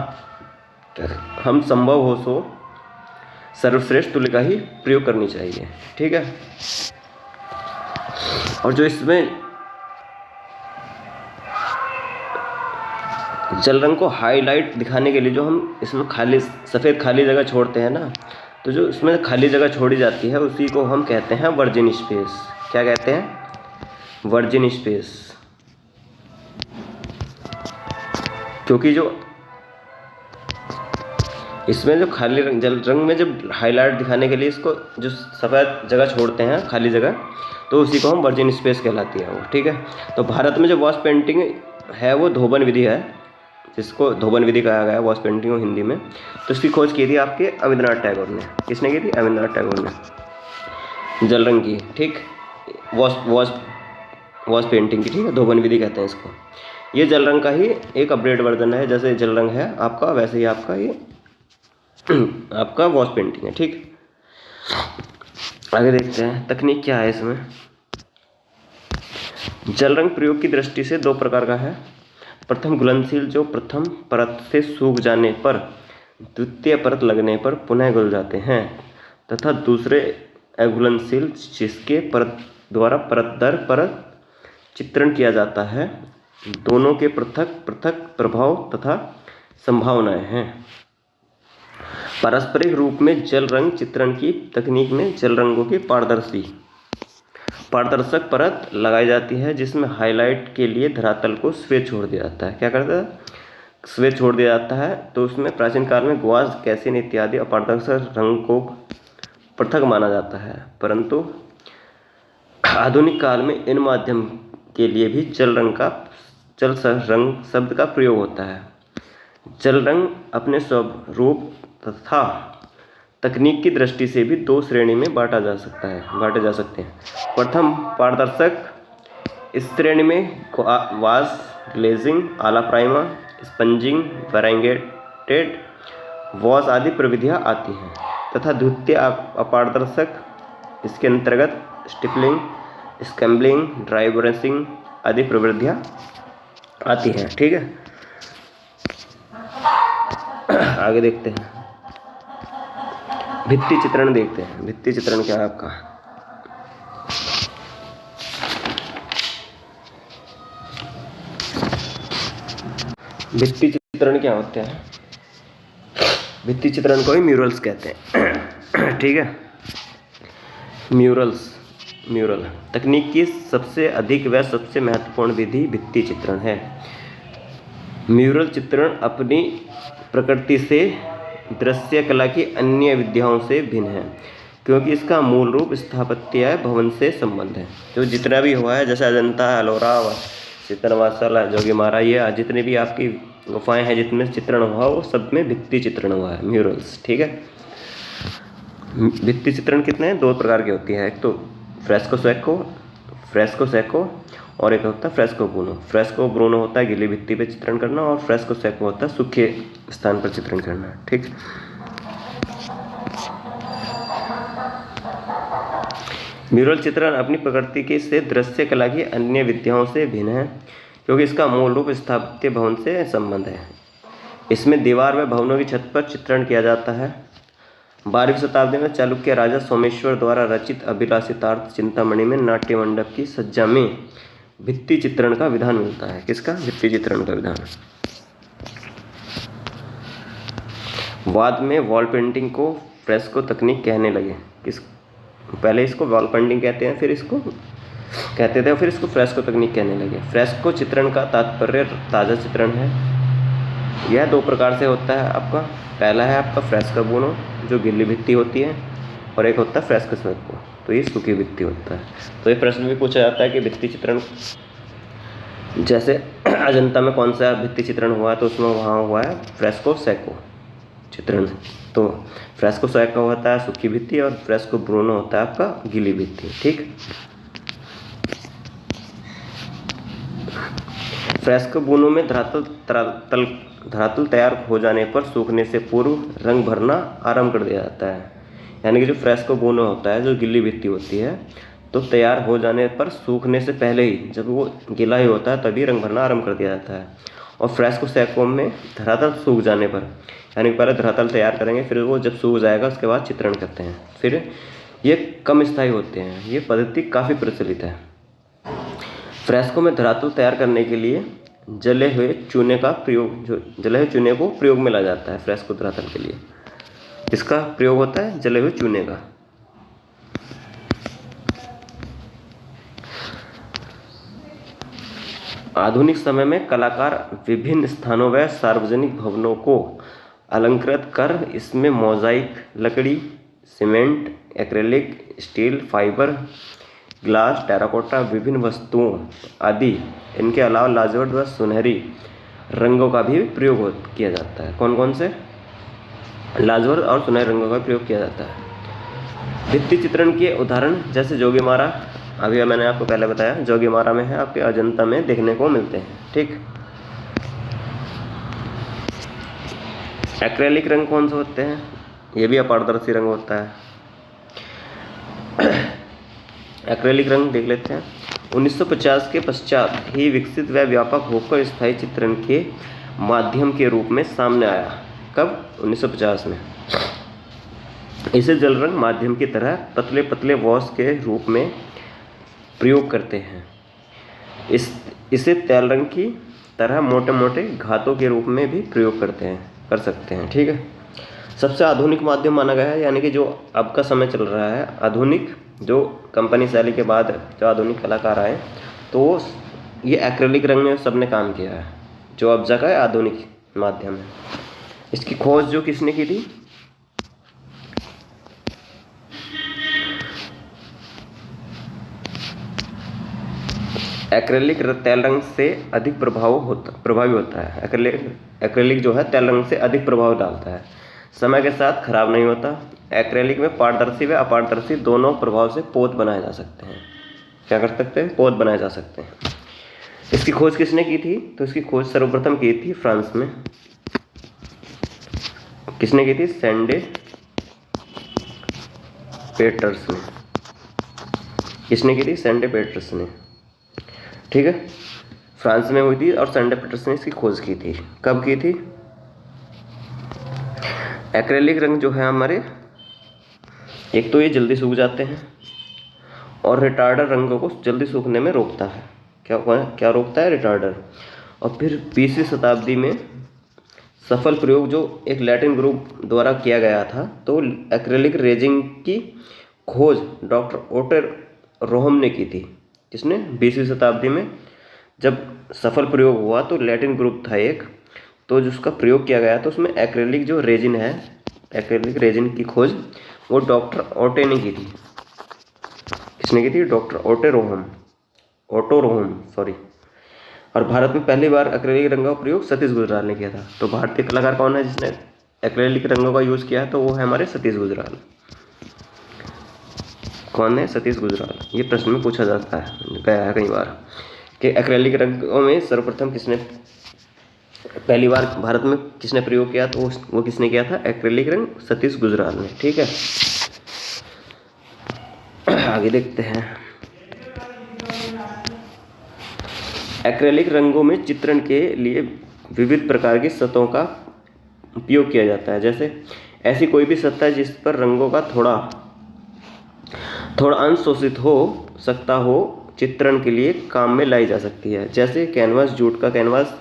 हम संभव हो सो सर्वश्रेष्ठ तुलिका ही प्रयोग करनी चाहिए। ठीक है। और जो इसमें जल रंग को हाईलाइट दिखाने के लिए जो हम इसमें सफ़ेद खाली जगह छोड़ते हैं ना, तो जो इसमें खाली जगह छोड़ी जाती है उसी को हम कहते हैं वर्जिन स्पेस। क्या कहते हैं? Virgin space. क्योंकि जो इसमें जो खाली जल रंग में जब हाईलाइट दिखाने के लिए इसको जो सफ़ेद जगह छोड़ते हैं, खाली जगह, तो उसी को हम वर्जिन स्पेस कहलाती है वो। ठीक है। तो भारत में जो वॉश पेंटिंग है वो धोबन विधि है, जिसको धोबन विधि कहा गया है वॉश पेंटिंग को हिंदी में। तो इसकी खोज की थी आपके अविंद्रनाथ टैगोर ने। किसने की थी? अविंद्रनाथ टैगोर ने जल रंग की। ठीक। वॉश पेंटिंग की। ठीक है। धोबन विधि कहते हैं इसको। ये जल रंग का ही एक अपडेट वर्जन है। जैसे जल रंग है आपका, वैसे ही आपका ये आपका वॉश पेंटिंग है। ठीक। आगे देखते हैं तकनीक क्या है इसमें। जल रंग प्रयोग की दृष्टि से दो प्रकार का है। प्रथम घुलनशील, जो प्रथम परत से सूख जाने पर द्वितीय परत लगने पर पुनः घुल जाते हैं, तथा दूसरे अघुलनशील, जिसके परत द्वारा परत दर परत चित्रण किया जाता है। दोनों के पृथक पृथक प्रभाव तथा संभावनाएं हैं। पारस्परिक रूप में जल रंग चित्रण की तकनीक में जल रंगों की पारदर्शक परत लगाई जाती है, जिसमें हाईलाइट के लिए धरातल को श्वेत छोड़ दिया जाता है। क्या करता है? श्वेत छोड़ दिया जाता है। तो उसमें प्राचीन काल में ग्वास, कैसिन इत्यादि अपारदर्शक रंग को पृथक माना जाता है, परंतु आधुनिक काल में इन माध्यम के लिए भी जल रंग शब्द का प्रयोग होता है। जल रंग अपने स्वरूप तथा तकनीक की दृष्टि से भी दो श्रेणी में बांटे जा सकते हैं। प्रथम पारदर्शक। इस श्रेणी में वाश, ग्लेजिंग, आला प्राइमा, स्पंजिंग, वेराइगेटेड वॉश आदि प्रविधियाँ आती हैं, तथा द्वितीय अपारदर्शक। इसके अंतर्गत स्टिपलिंग, स्क्रैम्बलिंग, ड्राई ब्रशिंग आदि प्रविधियाँ आती हैं। ठीक है। आगे देखते हैं भित्ति चित्रण देखते हैं। भित्ति चित्रण क्या है आपका? भित्ति चित्रण क्या होते हैं? भित्ति चित्रण को ही म्यूरल्स कहते हैं। ठीक है। म्यूरल तकनीक की सबसे अधिक व सबसे महत्वपूर्ण विधि भित्ति चित्रण है। म्यूरल चित्रण अपनी प्रकृति से दृश्य कला की अन्य विद्याओं से भिन्न है, क्योंकि इसका मूल रूप स्थापत्य भवन से संबंध है। तो जितना भी हुआ है, जैसे अजंता, एलोरा, चित्रवासल, जोगीमारा, ये जितने भी आपकी गुफाएं हैं जितने चित्रण हुआ वो सब में भित्ति चित्रण हुआ है, म्यूरल्स। ठीक है। भित्ति चित्रण कितने हैं? दो प्रकार की होती है। एक तो फ्रेस्को सेको और एक होता है फ्रेस्को ब्रूनो। फ्रेस्को ब्रूनो होता है गीली भित्ति पे चित्रण करना, और फ्रेस्को सेको होता है सूखे स्थान पर चित्रण करना। ठीक। म्यूरल चित्रण अपनी प्रकृति के से दृश्य कला की अन्य विद्याओं से भिन्न है, क्योंकि इसका मूल रूप स्थापत्य भवन से संबंध है। इसमें दीवार व भवनों की छत पर चित्रण किया जाता है। 12वीं शताब्दी में चालुक्य राजा सोमेश्वर द्वारा रचित अभिलाषितार्थ चिंतामणि में नाट्य मंडप की सज्जा में भित्ति चित्रण का विधान मिलता है। किसका? भित्ति चित्रण का विधान। बाद में वॉल पेंटिंग को फ्रेस्को तकनीक कहने लगे। पहले इसको वॉल पेंटिंग कहते हैं, फिर इसको फ्रेस्को तकनीक कहने लगे। फ्रेस्को चित्रण का तात्पर्य ताज़ा चित्रण है। यह दो प्रकार से होता है आपका। पहला है आपका फ्रेस्को ब्रूनो, जो गीली भित्ति होती है, और एक होता है फ्रेस्को सेको, तो ये सूखी भित्ति होता है। तो ये प्रश्न भी पूछा जाता है कि भित्ति चित्रण, जैसे अजंता में कौन सा भित्ति चित्रण हुआ है, तो उसमें वहाँ हुआ है फ्रेस्को सेको चित्रण। तो फ्रेस्को सेको होता है सूखी भित्ति, और फ्रेस्को ब्रूनो होता है आपका गीली भित्ति। ठीक। फ्रेस्को बुनों में धरातल तैयार हो जाने पर सूखने से पूर्व रंग भरना आरंभ कर दिया जाता है। यानी कि जो फ्रेस्को बुनो होता है, जो गिल्ली भित्ति होती है, तो तैयार हो जाने पर सूखने से पहले ही, जब वो गीला ही होता है तभी रंग भरना आरंभ कर दिया जाता है। और फ्रेस्को सैकों में धरातल सूख जाने पर, यानी कि पहले धरातल तैयार करेंगे, फिर वो जब सूख जाएगा उसके बाद चित्रण करते हैं। फिर ये कम स्थायी होते हैं। ये पद्धति काफ़ी प्रचलित है। फ्रेस्को में धरातल तैयार करने के लिए जले हुए चूने को प्रयोग में लाया जाता है। फ्रेस्को धरातल के लिए इसका प्रयोग होता है, जले हुए चूने का। आधुनिक समय में कलाकार विभिन्न स्थानों व सार्वजनिक भवनों को अलंकृत कर इसमें मोजाइक, लकड़ी, cement, acrylic, steel, fibre, glass, terracotta, विभिन्न वस्तुओं आदि, इनके अलावा लाजवट व सुनहरी रंगों का भी प्रयोग किया जाता है। कौन कौन से? लाजवट और सुनहरे रंगों का प्रयोग किया जाता है। भित्ति चित्रण के उदाहरण जैसे जोगीमारा, अभी मैंने आपको पहले बताया, जोगीमारा में है, आपके अजंता में देखने को मिलते हैं। ठीक। एक्रेलिक रंग कौन से होते हैं? ये भी अपारदर्शी रंग होता है। एक्रेलिक रंग देख लेते हैं। 1950 के पश्चात ही विकसित व व्यापक होकर स्थायी चित्रण के माध्यम के रूप में सामने आया। कब? 1950 में। इसे जल रंग माध्यम की तरह पतले पतले वॉश के रूप में प्रयोग करते हैं। इसे तेल रंग की तरह मोटे मोटे घातों के रूप में भी प्रयोग कर सकते हैं। ठीक है। सबसे आधुनिक माध्यम माना गया है, यानी कि जो अब का समय चल रहा है, आधुनिक जो कंपनी शैली के बाद जो आधुनिक कलाकार आए, तो ये एक्रेलिक रंग में सबने काम किया है, जो अब जगह है आधुनिक माध्यम है। इसकी खोज जो किसने की थी? एक्रेलिक तेल रंग से अधिक प्रभावी होता है। एक्रेलिक जो है तेल रंग से अधिक प्रभाव डालता है, समय के साथ खराब नहीं होता। एक्रेलिक में पारदर्शी व अपारदर्शी दोनों प्रभाव से पोत बनाए जा सकते हैं। क्या कर सकते हैं? पोत बनाए जा सकते हैं। इसकी खोज किसने की थी? तो इसकी खोज सर्वप्रथम की थी फ्रांस में। किसने की थी? सैंडे पेटर्स ने। किसने की थी? सैंडे पेटर्स ने। ठीक है, फ्रांस में हुई थी और सैंडे पेटर्स ने इसकी खोज की थी। कब की थी? एक्रेलिक रंग जो है हमारे, एक तो ये जल्दी सूख जाते हैं और रिटार्डर रंगों को जल्दी सूखने में रोकता है। क्या रोकता है? रिटार्डर। और फिर 20वीं शताब्दी में सफल प्रयोग जो एक लैटिन ग्रुप द्वारा किया गया था, तो एक्रेलिक रेजिंग की खोज डॉक्टर ओटे रोहम ने की थी। किसने? 20वीं शताब्दी में जब सफल प्रयोग हुआ तो लैटिन ग्रुप था एक, तो जिसका प्रयोग किया गया तो उसमें एक्रेलिक जो रेजिन है, एक्रेलिक रेजिन की खोज वो डॉक्टर ओटे ने की थी। किसने की थी? Doctor Otto Rohm sorry. और भारत में पहली बार एक्रेलिक रंगों का प्रयोग सतीश गुजराल ने किया था। तो भारतीय कलाकार कौन है जिसने एक्रेलिक रंगों का यूज़ किया है? तो वो है हमारे सतीश गुजराल। कौन है? सतीश गुजराल। ये प्रश्न में पूछा जाता है, गया है कई बार, कि एक्रेलिक रंगों में सर्वप्रथम किसने पहली बार भारत में किसने प्रयोग किया? तो वो किसने किया था? एक्रेलिक रंग सतीश गुजराल ने। ठीक है, आगे देखते हैं। एक्रेलिक रंगों में चित्रण के लिए विविध प्रकार की सतहों का उपयोग किया जाता है। जैसे ऐसी कोई भी सतह जिस पर रंगों का थोड़ा अंश शोषित हो सकता हो, चित्रण के लिए काम में लाई जा सकती है। जैसे कैनवास, जूट का कैनवास,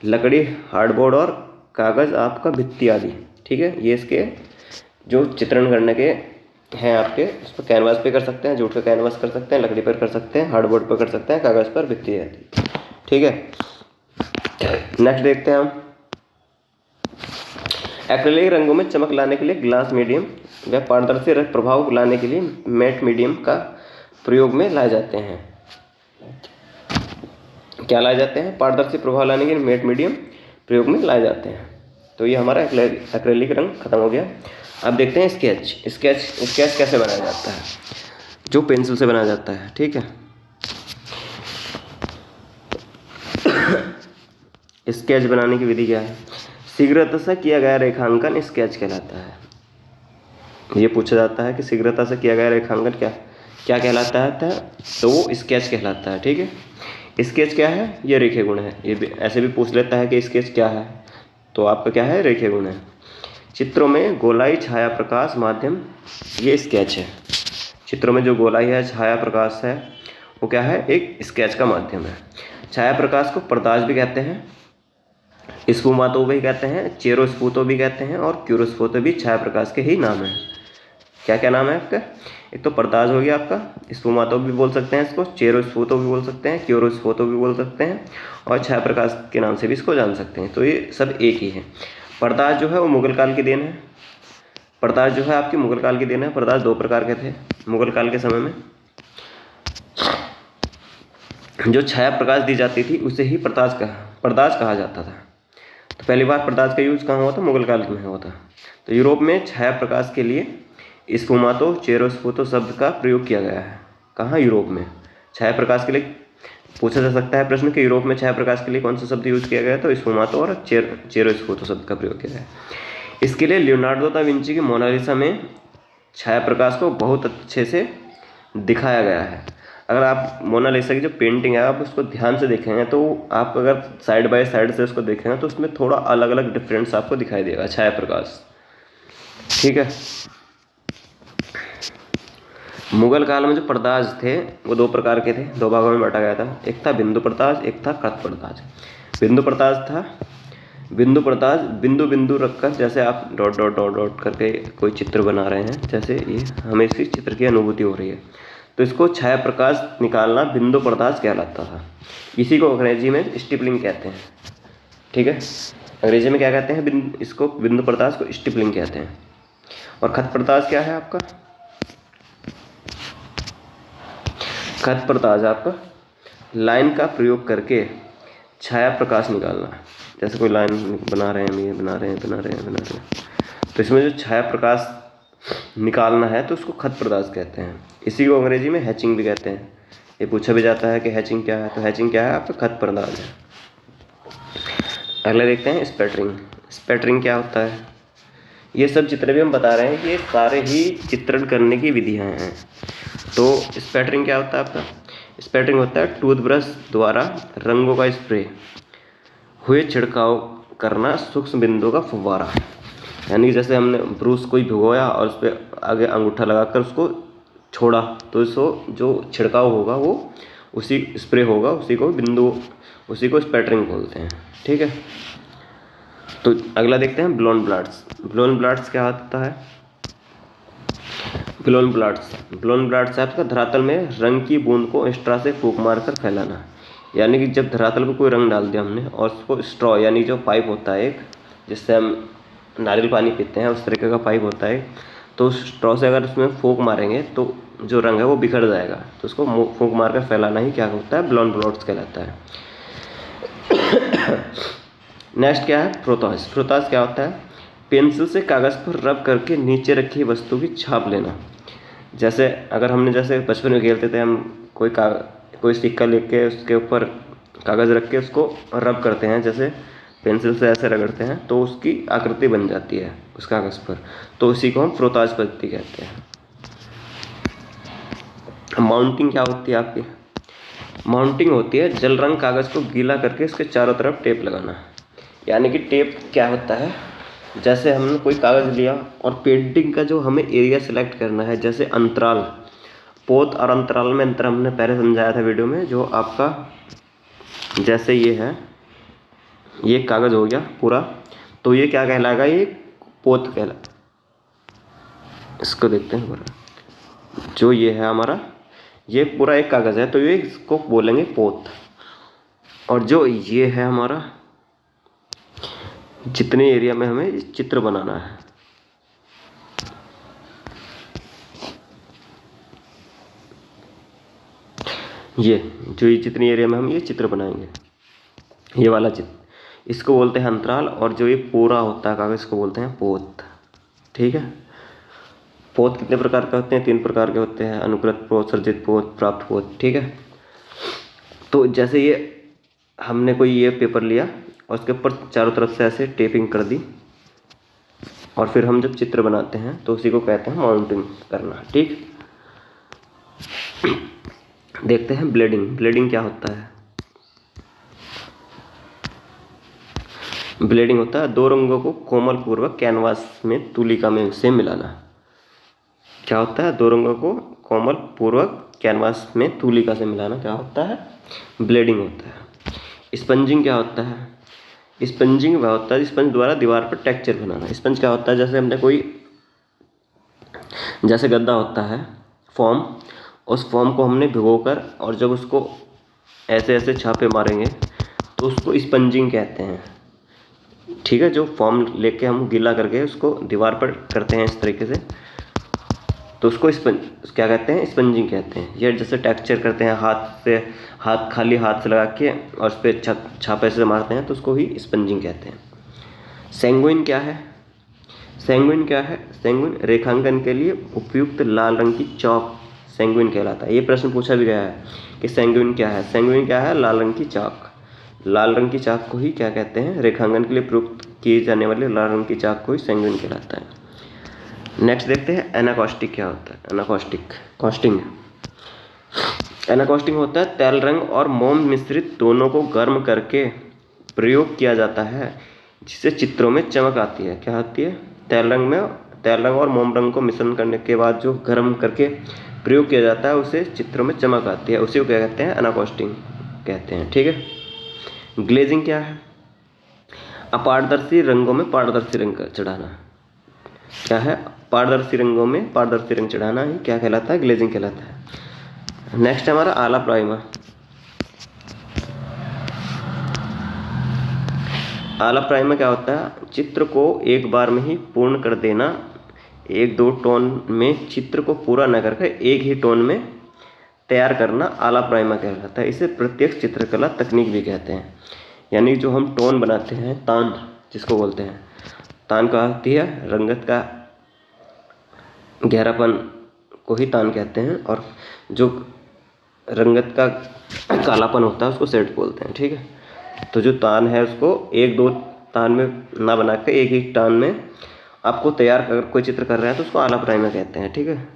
लकड़ी, हार्डबोर्ड और कागज़, आपका भित्ति आदि। ठीक है, ये इसके जो चित्रण करने के हैं आपके, उस पर कैनवास पे कर सकते हैं, जूट का कैनवास कर सकते हैं, लकड़ी पर कर सकते हैं, हार्डबोर्ड पर कर सकते हैं, कागज़ पर भित्ति आदि। ठीक है, नेक्स्ट देखते हैं हम। एक्रेलिक रंगों में चमक लाने के लिए ग्लास मीडियम व पारदर्शी रंग प्रभाव लाने के लिए मैट मीडियम का प्रयोग में लाए जाते हैं। क्या लाए जाते हैं? पारदर्शी प्रभाव लाने के लिए मैट मीडियम प्रयोग में लाए जाते हैं। तो ये हमारा एक्रेलिक रंग खत्म हो गया। अब देखते हैं स्केच कैसे बनाया जाता है, जो पेंसिल से बनाया जाता है। ठीक है, स्केच बनाने की विधि क्या है? शीघ्रता से किया गया रेखांकन स्केच कहलाता है। ये पूछा जाता है कि शीघ्रता से किया गया रेखांकन क्या क्या कहलाता है, तो वो स्केच कहलाता है। ठीक है, स्केच क्या है? ये रेखे गुण है। ये भी ऐसे भी पूछ लेता है कि स्केच क्या है, तो आपका क्या है? रेखे गुण है। चित्रों में गोलाई, छाया, प्रकाश, माध्यम, ये स्केच है। चित्रों में जो गोलाई है, छाया प्रकाश है, वो क्या है? एक स्केच का माध्यम है। छाया प्रकाश को पर्दाज भी कहते हैं, स्फुमातो भी कहते हैं, चेरोस्फूतो भी कहते हैं, और क्यूरोस्फोतो भी छाया प्रकाश के ही नाम है। क्या क्या नाम है आपका? एक तो पर्दाज हो गया आपका, स्फुमातो भी बोल सकते हैं इसको, चेरोस्फोतो भी बोल सकते हैं, क्यूरोस्फोतो भी बोल सकते हैं, और छाया प्रकाश के नाम से भी इसको जान सकते हैं। तो ये सब एक ही है। पर्दाज जो है वो मुगल काल की देन है। पर्दाज जो है आपकी मुगल काल की देन है। पर्दाज दो प्रकार के थे मुगल काल के समय में। जो छाया प्रकाश दी जाती थी उसे ही पर्दाज कहा जाता था। तो पहली बार पर्दाज का यूज कहाँ हुआ था? मुगल काल में हुआ था। तो यूरोप में छाया प्रकाश के लिए स्फुमातो, चेरोस्फोतो शब्द का प्रयोग किया गया है। कहाँ? यूरोप में। छाया प्रकाश के लिए पूछा जा सकता है प्रश्न कि यूरोप में छाया प्रकाश के लिए कौन सा शब्द यूज किया गया? तो स्फुमातो और चेरोस्फोतो शब्द का प्रयोग किया गया है। इसके लिए लियोनार्डो दा विंची की मोनालिसा में छाया प्रकाश को बहुत अच्छे से दिखाया गया है। अगर आप मोनालिसा की जो पेंटिंग है आप उसको ध्यान से देखेंगे तो आप अगर साइड बाय साइड से उसको देखेंगे तो उसमें थोड़ा अलग अलग डिफरेंस आपको दिखाई देगा छाया प्रकाश। ठीक है, मुगल काल में जो पर्दाज थे वो दो प्रकार के थे, दो भागों में बांटा गया था। एक था बिंदु पर्दाज, एक था कृत पर्दाज। बिंदु पर्दाज था, बिंदु पर्दाज बिंदु बिंदु रखकर, जैसे आप डॉट डॉट डॉट डॉट करके कोई चित्र बना रहे हैं, जैसे ये हमें इसी चित्र की अनुभूति हो रही है, तो इसको छाया प्रकाश निकालना बिंदु पर्दाज कहलाता था। इसी को अंग्रेजी में स्टिपलिंग कहते हैं। ठीक है, अंग्रेजी में क्या कहते हैं? इसको बिंदु पर्दाज को स्टिपलिंग कहते हैं। और खत पर्दाज क्या है आपका? खत पर्दाज आपका लाइन का प्रयोग करके छाया प्रकाश निकालना। जैसे कोई लाइन बना रहे हैं, ये बना रहे हैं, तो इसमें जो छाया प्रकाश निकालना है तो उसको खत पर्दाज कहते हैं। इसी को अंग्रेजी में हैचिंग भी कहते हैं। ये पूछा भी जाता है कि हैचिंग क्या है, तो हैचिंग क्या है? आपका खत पर्दाज है। अगले देखते हैं स्पैटरिंग। स्पैटरिंग क्या होता है? ये सब जितने भी हम बता रहे हैं ये सारे ही चित्रण करने की विधियाँ हैं। तो स्पैटरिंग क्या होता है आपका? स्पैटरिंग होता है टूथब्रश द्वारा रंगों का स्प्रे हुए छिड़काव करना, सूक्ष्म बिंदुओं का फव्वारा। यानी जैसे हमने ब्रूस को भिगोया और उस पर आगे अंगूठा लगाकर उसको छोड़ा तो इसको जो छिड़काव होगा वो उसी स्प्रे होगा, उसी को स्पैटरिंग बोलते हैं। ठीक है, तो अगला देखते हैं ब्लोन ब्लाट्स। ब्लोन ब्लाट्स क्या होता है? ब्लोन ब्लाट्स है आपका धरातल में रंग की बूंद को स्ट्रॉ से फूंक मारकर फैलाना। यानी कि जब धरातल पर कोई रंग डाल दिया हमने और उसको स्ट्रॉ यानी जो पाइप होता है एक, जिससे हम नारियल पानी पीते हैं, उस तरीके का पाइप होता है, तो उस स्ट्रॉ से अगर उसमें फूंक मारेंगे तो जो रंग है वो बिखर जाएगा। तो उसको फूंक मार कर फैलाना ही क्या होता है? ब्लोन ब्लाट्स कहलाता है। नेक्स्ट क्या है? फ्रोताज। फ्रोताज क्या होता है? पेंसिल से कागज़ पर रब करके नीचे रखी वस्तु की छाप लेना। जैसे अगर हमने जैसे बचपन में खेलते थे हम, कोई सिक्का लेके उसके ऊपर कागज़ रख के उसको रब करते हैं, जैसे पेंसिल से ऐसे रगड़ते हैं तो उसकी आकृति बन जाती है उस कागज़ पर, तो उसी को हम फ्रोताज पद्धति कहते हैं। माउंटिंग क्या होती है आपकी? माउंटिंग होती है जल रंग कागज़ को गीला करके इसके चारों तरफ टेप लगाना। यानी कि टेप क्या होता है? जैसे हमने कोई कागज़ लिया और पेंटिंग का जो हमें एरिया सेलेक्ट करना है, जैसे अंतराल, पोत और अंतराल में अंतर हमने पहले समझाया था वीडियो में, जो आपका जैसे ये है, ये कागज़ हो गया पूरा, तो ये क्या कहलाएगा? ये पोत कहलाएगा। इसको देखते हैं पूरा, जो ये है हमारा, ये पूरा एक कागज़ है तो ये इसको बोलेंगे पोत। और जो ये है हमारा, जितने एरिया में हमें चित्र बनाना है, ये जितनी एरिया में हम ये चित्र बनाएंगे, ये वाला चित्र, इसको बोलते हैं अंतराल। और जो ये पूरा होता है कागज़ को बोलते हैं पोत। ठीक है, पोत कितने प्रकार के होते हैं? 3 प्रकार के होते हैं, अनुकृत पोत, सर्जित पोत, प्राप्त पोत। ठीक है, तो जैसे ये हमने कोई ये पेपर लिया और उसके ऊपर चारों तरफ से ऐसे टेपिंग कर दी। और फिर हम जब चित्र बनाते हैं तो उसी को कहते हैं माउंटिंग करना। ठीक, देखते हैं ब्लेडिंग। ब्लेडिंग क्या होता है? ब्लेडिंग होता है दो रंगों को कोमल पूर्वक कैनवास में तुलिका में से मिलाना। क्या होता है? दो रंगों को कोमल पूर्वक कैनवास में तुलिका से मिलाना क्या होता है? ब्लेडिंग होता है। स्पंजिंग क्या होता है? स्पंजिंग वह होता है स्पंज द्वारा दीवार पर टेक्सचर बनाना। स्पंज क्या होता है? जैसे हमने कोई, जैसे गद्दा होता है फॉर्म, उस फॉर्म को हमने भिगोकर और जब उसको ऐसे ऐसे छापे मारेंगे तो उसको स्पंजिंग कहते हैं। ठीक है, जो फॉर्म लेके हम गीला करके उसको दीवार पर करते हैं इस तरीके से, तो उसको स्पंज क्या कहते हैं? स्पंजिंग कहते हैं। या जैसे टेक्सचर करते हैं हाथ से, खाली हाथ से लगा के और उस पर छापे से मारते हैं तो उसको ही स्पंजिंग कहते हैं। सैंगुइन क्या है? सैंगुइन क्या है? सैंगुइन रेखांकन के लिए उपयुक्त लाल रंग की चौक सैंगुइन कहलाता है। ये प्रश्न पूछा भी गया है कि सैंगुइन क्या है? सैंगुइन क्या है? लाल रंग की चाक। लाल रंग की चाक को ही क्या कहते हैं? रेखांकन के लिए प्रयुक्त किए जाने वाले लाल रंग की चाक को ही सैंगुइन कहलाता है। नेक्स्ट देखते हैं एनाकॉस्टिक क्या होता है। एनाकॉस्टिक कॉस्टिंग। एनाकॉस्टिंग होता है तेल रंग और मोम मिश्रित दोनों को गर्म करके प्रयोग किया जाता है जिससे चित्रों में चमक आती है। क्या आती है? तेल रंग और मोम रंग को मिश्रण करने के बाद जो गर्म करके प्रयोग किया जाता है उसे चित्रों में चमक आती है, उसी को क्या कहते हैं? एनाकॉस्टिंग कहते हैं। ठीक है। ग्लेजिंग क्या है? अपारदर्शी रंगों में पारदर्शी रंग चढ़ाना। क्या है? पारदर्शी रंगों में पारदर्शी रंग चढ़ाना ही क्या कहलाता है? ग्लेजिंग कहलाता है। नेक्स्ट है हमारा आला प्राइमा। आला प्राइमा क्या होता है? चित्र को एक बार में ही पूर्ण कर देना। एक दो टोन में चित्र को पूरा न करके एक ही टोन में तैयार करना आला प्राइमा कहलाता है। इसे प्रत्यक्ष चित्रकला तकनीक भी कहते हैं। यानी जो हम टोन बनाते हैं, तान जिसको बोलते हैं, तान क्या होती है? रंगत का गहरापन को ही तान कहते हैं, और जो रंगत का कालापन होता है उसको शेड बोलते हैं। ठीक है, तो जो तान है उसको एक दो तान में ना बना के एक ही तान में आपको तैयार अगर कोई चित्र कर रहा है तो उसको आला प्राइमा कहते हैं। ठीक है।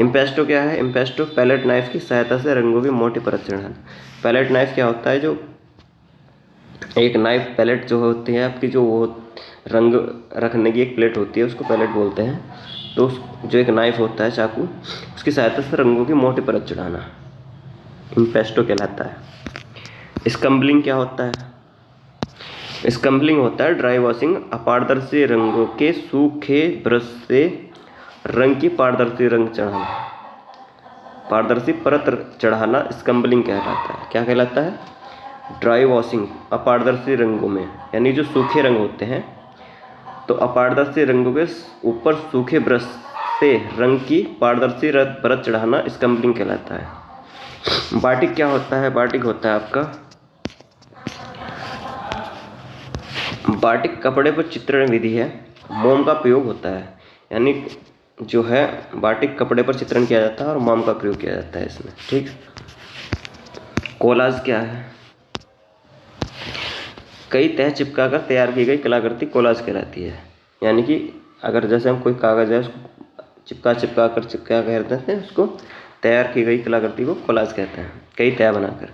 इम्पेस्टो क्या है? इम्पेस्टो पैलेट नाइफ की सहायता से रंगों की मोटी परत चढ़ाना। पैलेट नाइफ क्या होता है? जो एक नाइफ पैलेट जो होती है आपकी, जो वो रंग रखने की एक प्लेट होती है उसको पैलेट बोलते हैं। तो उस जो एक नाइफ होता है चाकू, उसकी सहायता से रंगों की मोटी परत चढ़ाना इम्पेस्टो कहलाता है। स्कम्बलिंग क्या होता है? स्कम्बलिंग होता है ड्राई वॉशिंग, अपारदर्शी रंगों के सूखे ब्रश से रंग की पारदर्शी रंग चढ़ाना, पारदर्शी परत चढ़ाना स्कम्बलिंग कहलाता है। क्या कहलाता है? ड्राई वॉशिंग, अपारदर्शी रंगों में, यानी जो सूखे रंग होते हैं तो अपारदर्शी रंगों के ऊपर सूखे ब्रश से रंग की पारदर्शी परत चढ़ाना स्कम्बलिंग कहलाता है। बाटिक क्या होता है? बाटिक होता है आपका, बाटिक कपड़े पर चित्रण विधि है, मोम का प्रयोग होता है। यानी जो है बाटिक कपड़े पर चित्रण किया जाता है और मोम का प्रयोग किया जाता है इसमें। ठीक। कोलाज क्या है? कई तह चिपका कर तैयार की गई कलाकृति कोलाज कहलाती है। यानी कि अगर जैसे हम कोई कागज़ है उसको चिपका कर क्या कहते हैं? उसको तैयार की गई कलाकृति को कोलाज कहते हैं, कई तह बनाकर।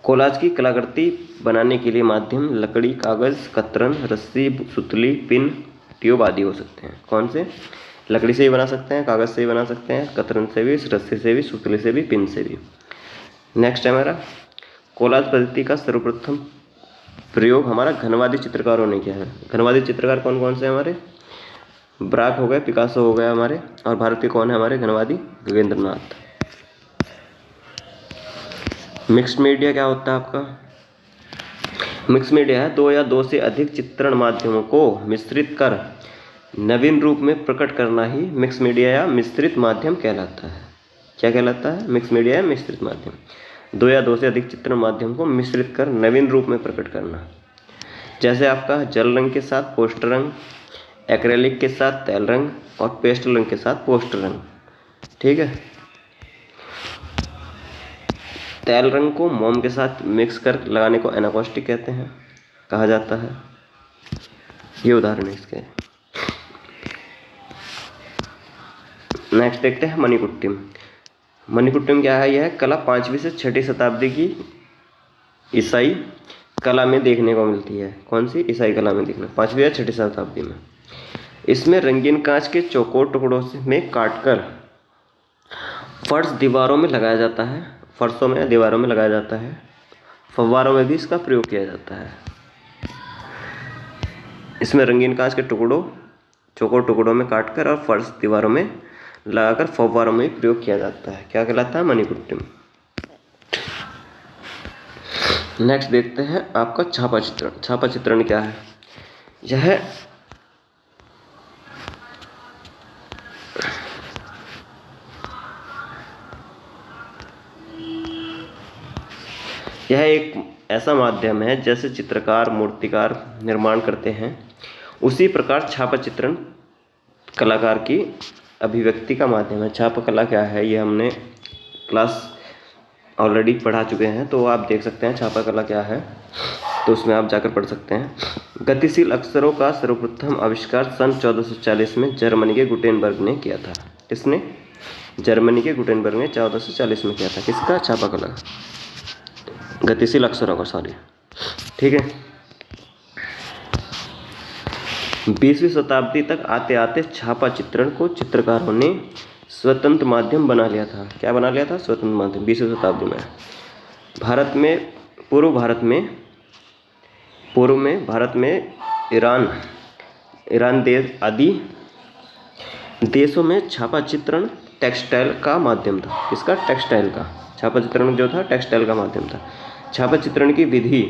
कोलाज की कलाकृति बनाने के लिए माध्यम लकड़ी, कागज़, कतरन, रस्सी, सुतली, पिन, ट्यूब आदि हो सकते हैं। कौन से? लकड़ी से भी बना सकते हैं, कागज़ से भी बना सकते हैं, कतरन से भी, रस्सी से भी, सुतली से भी, पिन से भी। नेक्स्ट है हमारा कोलाज पद्धति का सर्वप्रथम प्रयोग हमारा घनवादी चित्रकारों ने किया है। घनवादी चित्रकार कौन कौन से हैं हमारे? ब्राक हो गए, पिकासो हो गए हमारे, और भारत के कौन है हमारे घनवादी? गगनेंद्रनाथ। मिक्स्ड मीडिया क्या होता है आपका? मिक्स मीडिया है दो या दो से अधिक चित्रण माध्यमों को मिश्रित कर नवीन रूप में प्रकट करना ही मिक्स मीडिया या मिश्रित माध्यम कहलाता है। क्या कहलाता है? मिक्स मीडिया या मिश्रित माध्यम। दो या दो से अधिक चित्रण माध्यम को मिश्रित कर नवीन रूप में प्रकट करना। जैसे आपका जल रंग के साथ पोस्टर रंग, एक्रेलिक के साथ तेल रंग और पेस्टल रंग के साथ पोस्टर रंग। ठीक है। तेल रंग को मोम के साथ मिक्स कर लगाने को एनाकॉस्टिक कहते हैं। कहा जाता है। ये उदाहरण है इसके। नेक्स्ट देखते हैं मणिकुट्टिम। मणिकुट्टिम क्या है? यह कला 5वीं से 6वीं शताब्दी की ईसाई कला में देखने को मिलती है। कौन सी? ईसाई कला में देखना, 5वीं या 6वीं शताब्दी में। इसमें रंगीन कांच के चौकोर टुकड़ों में काटकर फर्श दीवारों में लगाया जाता है, फर्शों में दीवारों में लगाया जाता है। फव्वारों में भी इसका प्रयोग किया जाता है। इसमें रंगीन कांच के चौकोर टुकड़ों में काटकर और फर्श दीवारों में लगाकर फव्वारों में प्रयोग किया जाता है। क्या कहलाता है? मणिकुट्टिम। नेक्स्ट देखते हैं आपका छापा चित्रण। छापा चित्रण क्या है? यह एक ऐसा माध्यम है जैसे चित्रकार मूर्तिकार निर्माण करते हैं, उसी प्रकार छापा चित्रण कलाकार की अभिव्यक्ति का माध्यम है। छापा कला क्या है? ये हमने क्लास ऑलरेडी पढ़ा चुके हैं, तो आप देख सकते हैं छापा कला क्या है, तो उसमें आप जाकर पढ़ सकते हैं। गतिशील अक्षरों का सर्वप्रथम आविष्कार सन 1440 में जर्मनी के गुटेनबर्ग ने किया था। किसने? जर्मनी के गुटेनबर्ग ने 1440 में किया था। किसका? छापा कला, गतिशील अक्षरों का, सॉरी। ठीक है। 20वीं शताब्दी तक आते आते छापा चित्रण को चित्रकारों ने स्वतंत्र माध्यम बना लिया था। क्या बना लिया था? स्वतंत्र माध्यम। 20वीं शताब्दी में पूर्व में भारत में ईरान देश आदि देशों में छापा चित्रण टेक्सटाइल का माध्यम था। किसका? टेक्सटाइल का। छापा चित्रण जो था टेक्सटाइल का माध्यम था। छापा चित्रण की विधि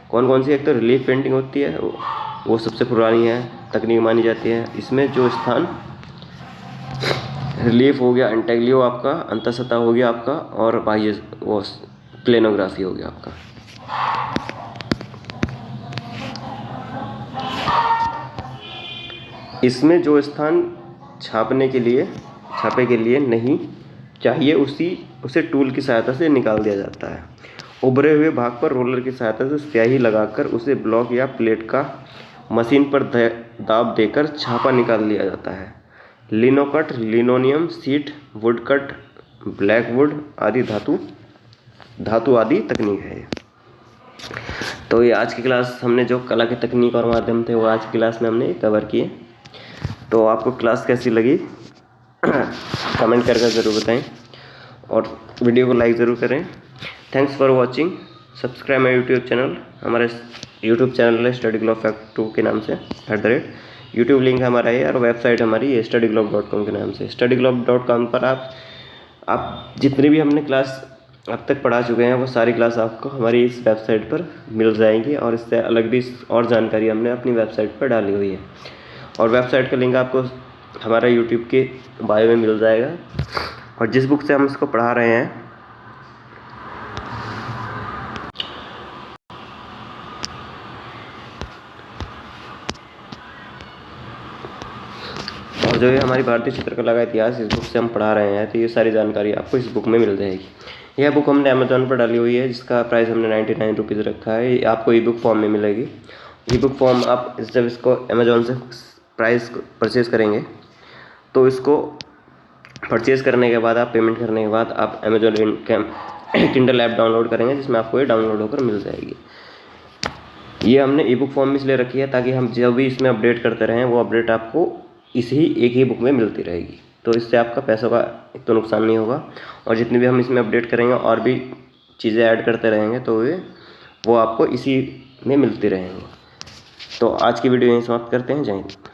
कौन कौन सी? एक तो रिलीफ पेंटिंग होती है, वो सबसे पुरानी है, तकनीक मानी जाती है। इसमें जो स्थान रिलीफ हो गया, इंटेग्लियो आपका, अंतःसतह हो गया आपका, और बाह्य वो प्लेनोग्राफी हो गया आपका। इसमें जो स्थान छापे के लिए नहीं चाहिए उसे टूल की सहायता से निकाल दिया जाता है। उभरे हुए भाग पर रोलर की सहायता से स्याही लगाकर उसे ब्लॉक या प्लेट का मशीन पर दाब देकर छापा निकाल लिया जाता है। Linocut, linoleum sheet, wood cut, black wood आदि धातु आदि तकनीक है। तो ये आज की क्लास हमने जो कला की तकनीक और माध्यम थे वो आज की क्लास में हमने कवर किए। तो आपको क्लास कैसी लगी कमेंट करके ज़रूर बताएं और वीडियो को लाइक ज़रूर करें। Thanks for watching. Subscribe my YouTube channel. हमारे यूट्यूब चैनल है स्टडी ग्लोब फैक्ट 2 के नाम से @ यूट्यूब लिंक हमारा है और वेबसाइट हमारी है studyglobe.com के नाम से। studyglobe.com पर आप जितनी भी हमने क्लास अब तक पढ़ा चुके हैं वो सारी क्लास आपको हमारी इस वेबसाइट पर मिल जाएंगी, और इससे अलग भी और जानकारी हमने अपनी वेबसाइट पर डाली हुई है। और वेबसाइट का लिंक आपको हमारा यूट्यूब के बायो में मिल जाएगा। और जिस बुक से हम इसको पढ़ा रहे हैं और जो ये हमारी भारतीय चित्रकला का इतिहास इस बुक से हम पढ़ा रहे हैं, तो ये सारी जानकारी आपको इस बुक में मिल जाएगी। यह बुक हमने अमेज़ॉन पर डाली हुई है, जिसका प्राइस हमने 99 रुपीज़ रखा है। ये आपको ई बुक फॉर्म में मिलेगी। ई बुक फॉर्म आप जब इसको अमेज़ॉन से परचेज़ करेंगे तो इसको परचेज़ करने के बाद आप पेमेंट करने के बाद आप अमेज़ॉन किंडल ऐप डाउनलोड करेंगे, जिसमें आपको ये डाउनलोड होकर मिल जाएगी। ये हमने ई बुक फॉर्म में इसलिए रखी है ताकि हम जब भी इसमें अपडेट करते रहें वो अपडेट आपको एक ही बुक में मिलती रहेगी। तो इससे आपका पैसों का एक तो नुकसान नहीं होगा, और जितनी भी हम इसमें अपडेट करेंगे और भी चीज़ें ऐड करते रहेंगे तो वो आपको इसी में मिलती रहेंगी। तो आज की वीडियो यहीं समाप्त करते हैं। जय हिंद।